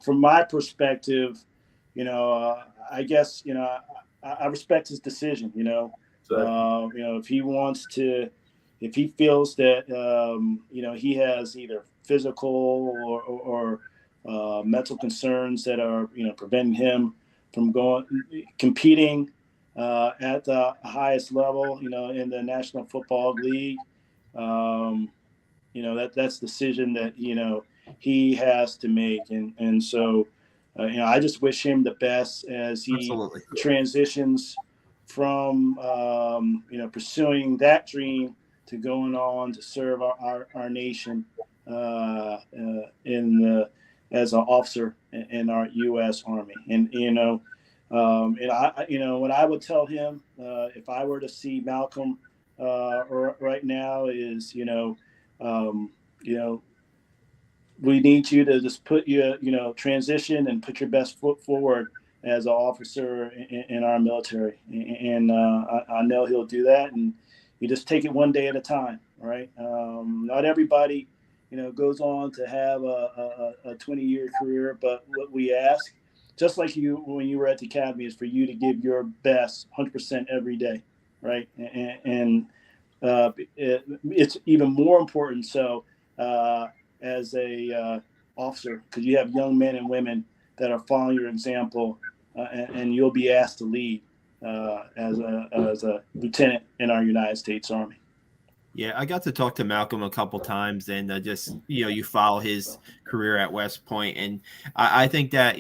B: From my perspective, I guess I respect his decision. If he wants to, if he feels that he has either physical or mental concerns that are preventing him from competing at the highest level, in the National Football League, that's the decision that he has to make, and so I just wish him the best as he
A: Absolutely.
B: transitions from pursuing that dream to going on to serve our nation as an officer in our U.S. Army. And what I would tell him if I were to see Malcolm right now is we need you to just put your transition and put your best foot forward as an officer in our military, and I know he'll do that, and you just take it one day at a time, right? Not everybody goes on to have a 20-year career, but what we ask, just like you when you were at the academy, is for you to give your best 100% every day, right? And it's even more important so as a officer, because you have young men and women that are following your example, and you'll be asked to lead as a lieutenant in our United States Army.
A: Yeah, I got to talk to Malcolm a couple times, and just you follow his career at West Point, and I think that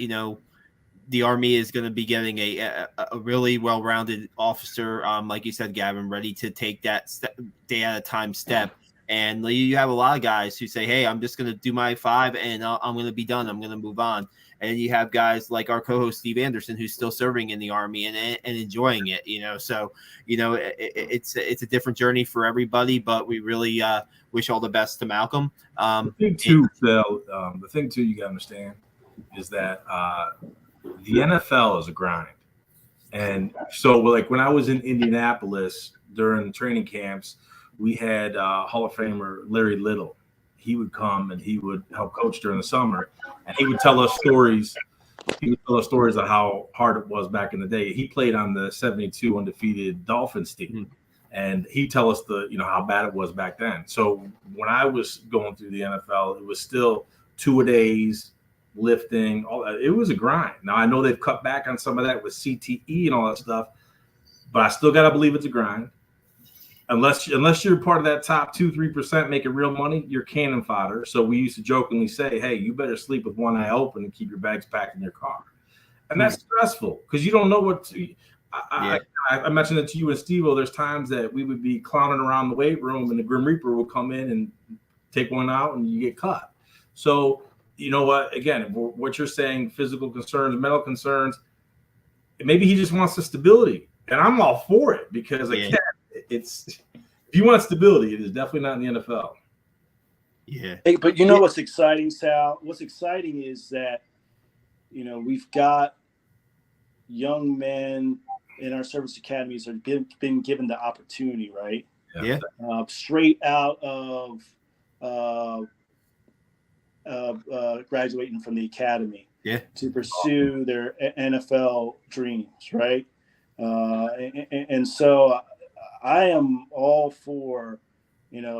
A: the Army is going to be getting a really well-rounded officer, like you said, Gavin, ready to take that day at a time step. And you have a lot of guys who say, hey, I'm just going to do my 5 and I'm going to be done. I'm going to move on. And you have guys like our co-host Steve Anderson, who's still serving in the Army and enjoying it, So, it's a different journey for everybody, but we really wish all the best to Malcolm.
C: The thing too, you got to understand is that the NFL is a grind. And so, like, when I was in Indianapolis during training camps, we had Hall of Famer Larry Little. He would come and he would help coach during the summer, and he would tell us stories. He would tell us stories of how hard it was back in the day. He played on the 72 undefeated Dolphins team, and he'd tell us how bad it was back then. So when I was going through the NFL, it was still 2-a-days, lifting. It was a grind. Now I know they've cut back on some of that with CTE and all that stuff, but I still gotta believe it's a grind. Unless you're part of that top 2-3% making real money, you're cannon fodder. So we used to jokingly say, hey, you better sleep with one eye open and keep your bags packed in your car. And that's stressful because you don't know what to I mentioned it to you and Steve-O. There's times that we would be clowning around the weight room and the Grim Reaper will come in and take one out and you get cut. So you know what? Again, what you're saying, physical concerns, mental concerns, maybe he just wants the stability. And I'm all for it because again, if you want stability, it is definitely not in the NFL.
A: Yeah.
B: Hey, but what's exciting, Sal? What's exciting is that, we've got young men in our service academies that have been given the opportunity, right?
A: Yeah.
B: Straight out of graduating from the academy.
A: Yeah.
B: To pursue their NFL dreams, right? And so I am all for,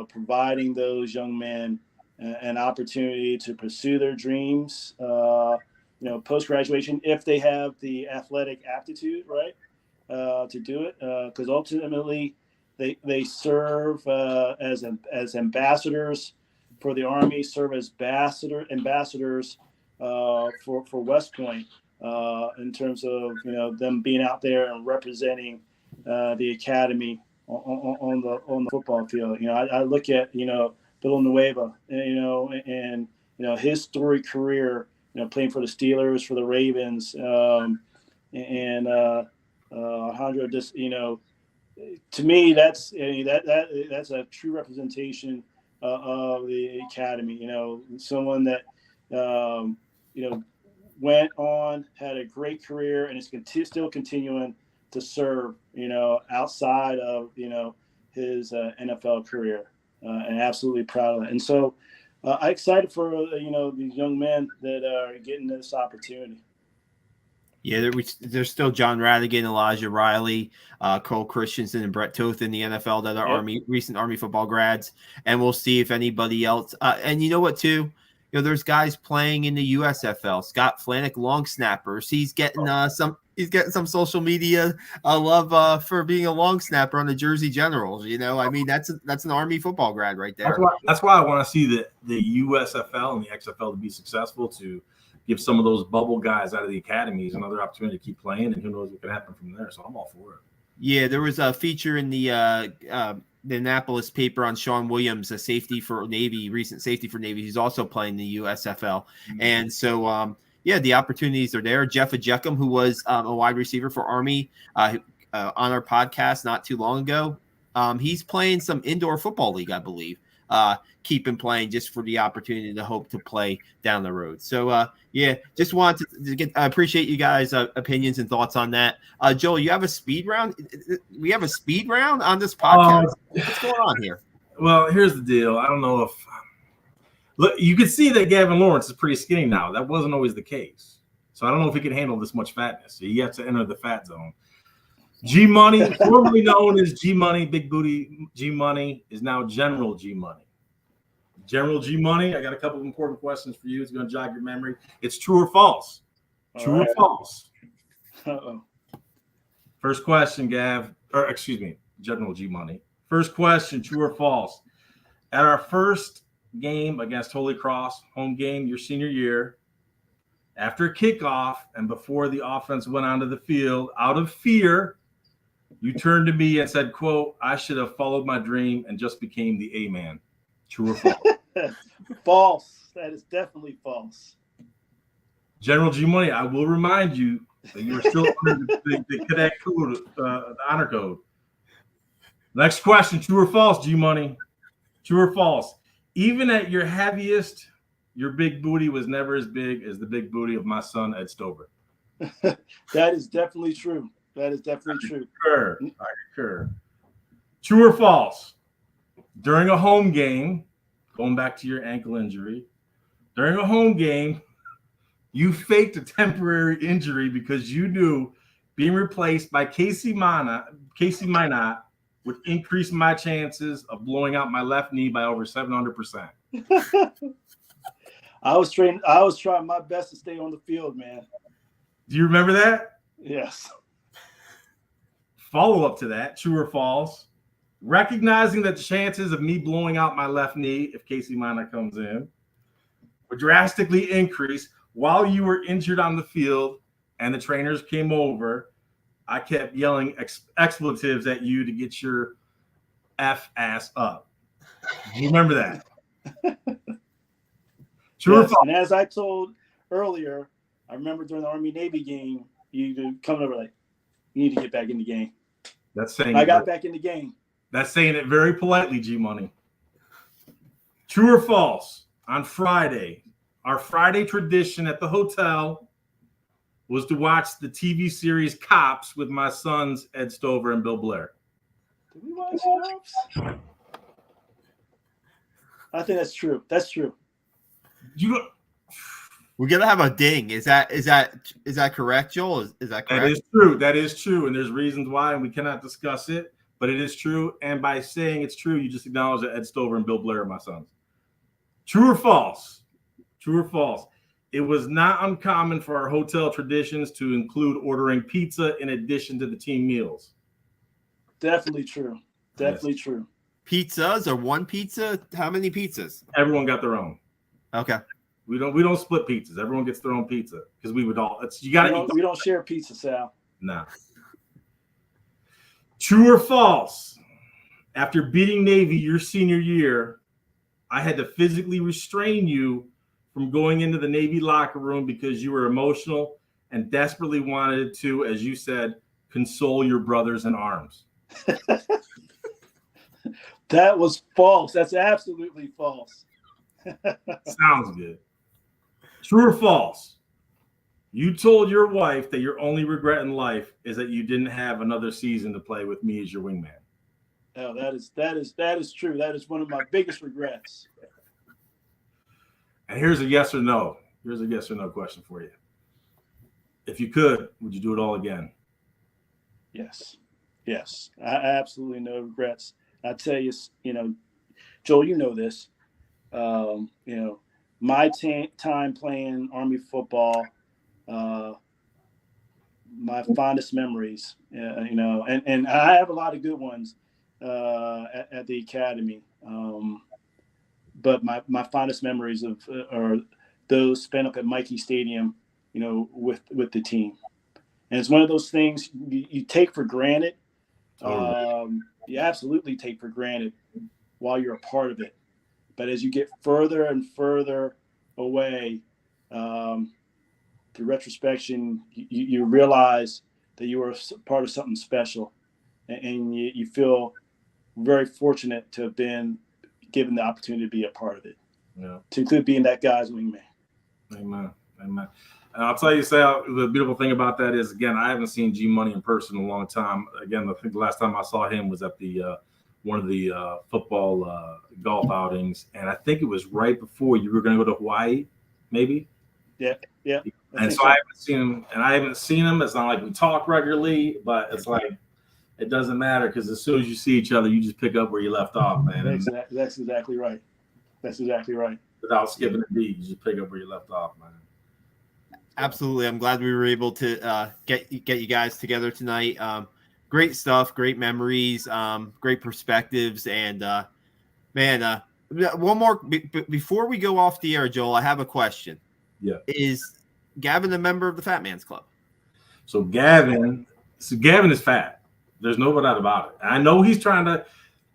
B: providing those young men an opportunity to pursue their dreams, post-graduation, if they have the athletic aptitude, right, to do it. Because ultimately they serve as ambassadors for the Army, serve as ambassadors for West Point in terms of, them being out there and representing the academy on the football field. I look at Villanueva, and his storied career, playing for the Steelers, for the Ravens, and Alejandro. Just to me, that's a true representation of the academy. Someone that went on, had a great career, and is still continuing to serve, outside of, his NFL career, and absolutely proud of it. And so I'm excited for, these young men that are getting this opportunity.
A: Yeah, there's still John Radigan, Elijah Riley, Cole Christensen, and Brett Toth in the NFL that are recent Army football grads. And we'll see if anybody else. And you know what, too? There's guys playing in the USFL. Scott Flanick, long snappers. He's getting some social media love for being a long snapper on the Jersey Generals. That's an Army football grad right there.
C: That's why I want to see the USFL and the XFL to be successful, to give some of those bubble guys out of the academies another opportunity to keep playing, and who knows what can happen from there. So I'm all for it.
A: Yeah, there was a feature in the Annapolis paper on Sean Williams, a safety for Navy, recent safety for Navy. He's also playing the USFL. And so, the opportunities are there. Jeff Ajeckum, who was a wide receiver for Army on our podcast not too long ago, he's playing some indoor football league, I believe. Keep him playing just for the opportunity to hope to play down the road. So, just wanted to get. I appreciate you guys' opinions and thoughts on that. Joel, you have a speed round. We have a speed round on this podcast. What's going on here?
C: Well, here's the deal. I don't know if look. You can see that Gavin Lawrence is pretty skinny now. That wasn't always the case. So I don't know if he can handle this much fatness. He has to enter the fat zone. G Money, formerly known as G Money, Big Booty G Money, is now General G Money. General G Money, I got a couple of important questions for you. It's going to jog your memory. It's true or false? True or false?
B: Uh-oh.
C: First question, General G Money. First question, true or false? At our first game against Holy Cross, home game, your senior year, after kickoff and before the offense went onto the field, out of fear, you turned to me and said, quote, "I should have followed my dream and just became the A-man." True or false?
B: False. That is definitely false.
C: General G Money, I will remind you that you are still under the cadet code, the honor code. Next question: true or false, G Money? True or false? Even at your heaviest, your big booty was never as big as the big booty of my son Ed Stover.
B: That is definitely true. That is definitely true.
C: I concur. True or false? During a home game, going back to your ankle injury, during a home game, you faked a temporary injury because you knew being replaced by Casey Minot would increase my chances of blowing out my left knee by over 700%.
B: I was trying my best to stay on the field, man.
C: Do you remember that?
B: Yes.
C: Follow up to that, true or false? Recognizing that the chances of me blowing out my left knee if Casey Minot comes in would drastically increase while you were injured on the field and the trainers came over, I kept yelling expletives at you to get your F ass up. You remember that? True or false?
B: And as I told earlier, I remember during the Army-Navy game, you coming over like, you need to get back in the game.
C: That's saying
B: I got back in the game.
C: That's saying it very politely, G Money. True or false? On Friday, our Friday tradition at the hotel was to watch the TV series Cops with my sons Ed Stover and Bill Blair.
B: Did we watch Cops? I think that's true. That's true.
A: We're gonna have a ding. Is that correct, Joel? Is that correct?
C: That is true. That is true, and there's reasons why, and we cannot discuss it. But it is true, and by saying it's true, you just acknowledge that Ed Stover and Bill Blair are my sons. True or false? True or false? It was not uncommon for our hotel traditions to include ordering pizza in addition to the team meals.
B: Definitely true. Definitely true.
A: Pizzas or one pizza? How many pizzas?
C: Everyone got their own.
A: Okay.
C: We don't split pizzas. Everyone gets their own pizza because we would all. You got to.
B: We don't share pizza, Sal.
C: Nah. True or false? After beating Navy your senior year, I had to physically restrain you from going into the Navy locker room because you were emotional and desperately wanted to, as you said, console your brothers in arms.
B: That was false. That's absolutely false.
C: Sounds good. True or false? You told your wife that your only regret in life is that you didn't have another season to play with me as your wingman.
B: Oh, that is true. That is one of my biggest regrets.
C: And here's a yes or no. Here's a yes or no question for you. If you could, would you do it all again?
B: Yes. I absolutely no regrets. I tell you, Joel, you know this. My time playing Army football, my fondest memories, and I have a lot of good ones at the academy. But my fondest memories are those spent up at Mikey Stadium, with the team. And it's one of those things you take for granted. You absolutely take for granted while you're a part of it. But as you get further and further away, through retrospection, you realize that you were part of something special, and you feel very fortunate to have been given the opportunity to be a part of it.
C: Yeah. To
B: include being that guy's wingman.
C: Amen. And I'll tell you, Sal, the beautiful thing about that is, again, I haven't seen G Money in person in a long time. Again, I think the last time I saw him was at the one of the football golf outings, and I think it was right before you were going to go to Hawaii, maybe.
B: Yeah.
C: And so I haven't seen him. It's not like we talk regularly, but it's like it doesn't matter because as soon as you see each other, you just pick up where you left off, man.
B: That's exactly right. That's exactly right.
C: Without skipping a beat, you just pick up where you left off, man.
A: Absolutely. I'm glad we were able to get you guys together tonight. Great stuff, great memories, great perspectives. And one more before we go off the air, Joel, I have a question.
C: Yeah.
A: Is Gavin a member of the Fat Man's Club?
C: So Gavin is fat. There's no doubt about it. I know he's trying to.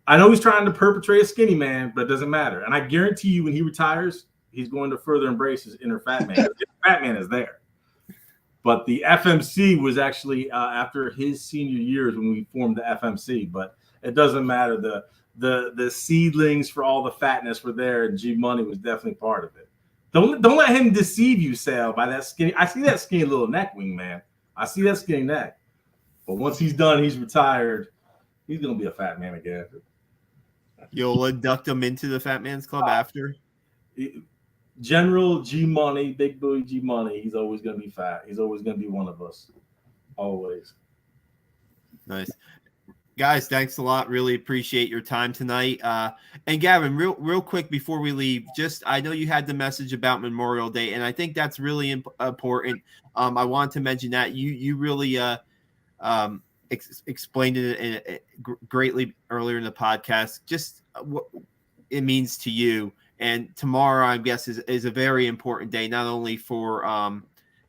C: I know he's trying to perpetrate a skinny man, but it doesn't matter. And I guarantee you, when he retires, he's going to further embrace his inner fat man. Fat man is there. But the FMC was actually after his senior years when we formed the FMC. But it doesn't matter. The seedlings for all the fatness were there, and G Money was definitely part of it. Don't let him deceive you, Sal, by that skinny. I see that skinny little neck, wingman. I see that skinny neck. But once he's done, he's retired. He's gonna be a fat man again.
A: You'll induct him into the Fat Man's Club after?
C: General G Money, Big Booty G Money, he's always going to be fat. He's always going to be one of us. Always.
A: Nice. Guys, thanks a lot. Really appreciate your time tonight. And Gavin, real quick before we leave, I know you had the message about Memorial Day, and I think that's really important. I want to mention that you really explained it greatly earlier in the podcast, just what it means to you. And tomorrow, I guess, is a very important day, not only for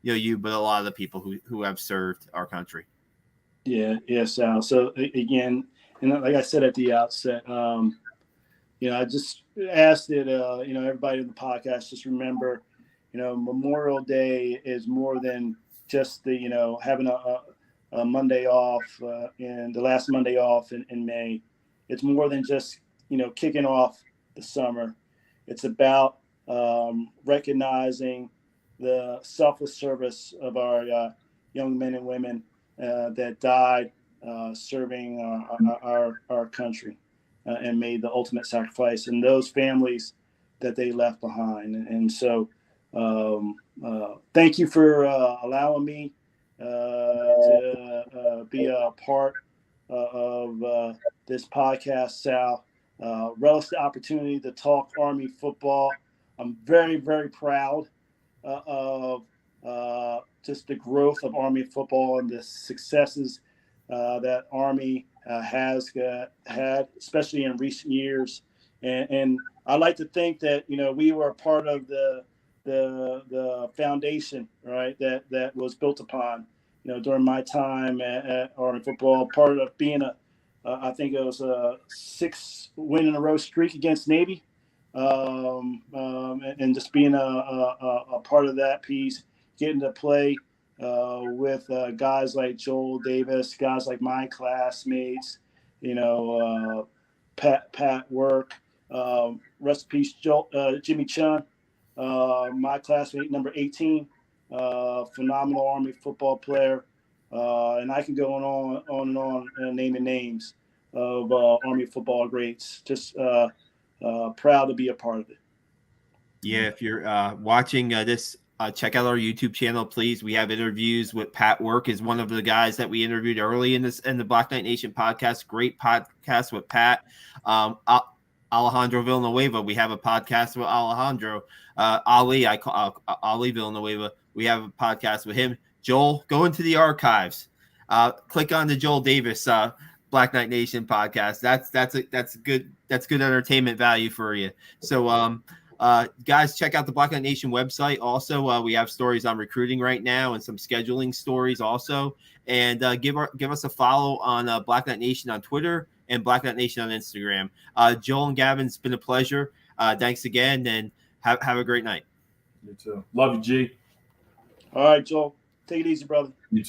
A: you, but a lot of the people who have served our country.
B: Yeah, Sal. So again, and like I said at the outset, I just ask that everybody in the podcast just remember, Memorial Day is more than just the having a Monday off and the last Monday off in May. It's more than just kicking off the summer. It's about recognizing the selfless service of our young men and women that died serving our country and made the ultimate sacrifice, and those families that they left behind. And so thank you for allowing me to be a part of this podcast, Sal. Relish the opportunity to talk Army football. I'm very, very proud of just the growth of Army football and the successes that Army has had, especially in recent years. And I like to think that we were a part of the foundation, right, that was built upon during my time at Army football. Part of being I think it was a 6-win-in-a-row streak against Navy, and just being a part of that piece, getting to play with guys like Joel Davis, guys like my classmates, Pat Work, rest in peace, Jimmy Chun, my classmate, number 18, phenomenal Army football player. And I can go on and on naming names of Army football greats. Just proud to be a part of it.
A: Yeah, if you're watching this, check out our YouTube channel, please. We have interviews with Pat Work, is one of the guys that we interviewed early in the Black Knight Nation podcast. Great podcast with Pat. Alejandro Villanueva, we have a podcast with Alejandro. Ali Villanueva, we have a podcast with him. Joel, go into the archives. Click on the Joel Davis Black Knight Nation podcast. That's good entertainment value for you. So guys, check out the Black Knight Nation website. Also, we have stories on recruiting right now and some scheduling stories also. And give us a follow on Black Knight Nation on Twitter and Black Knight Nation on Instagram. Joel and Gavin, it's been a pleasure. Thanks again, and have a great night.
C: You too. Love you, G.
B: All right, Joel. Take it easy, brother.
C: You too.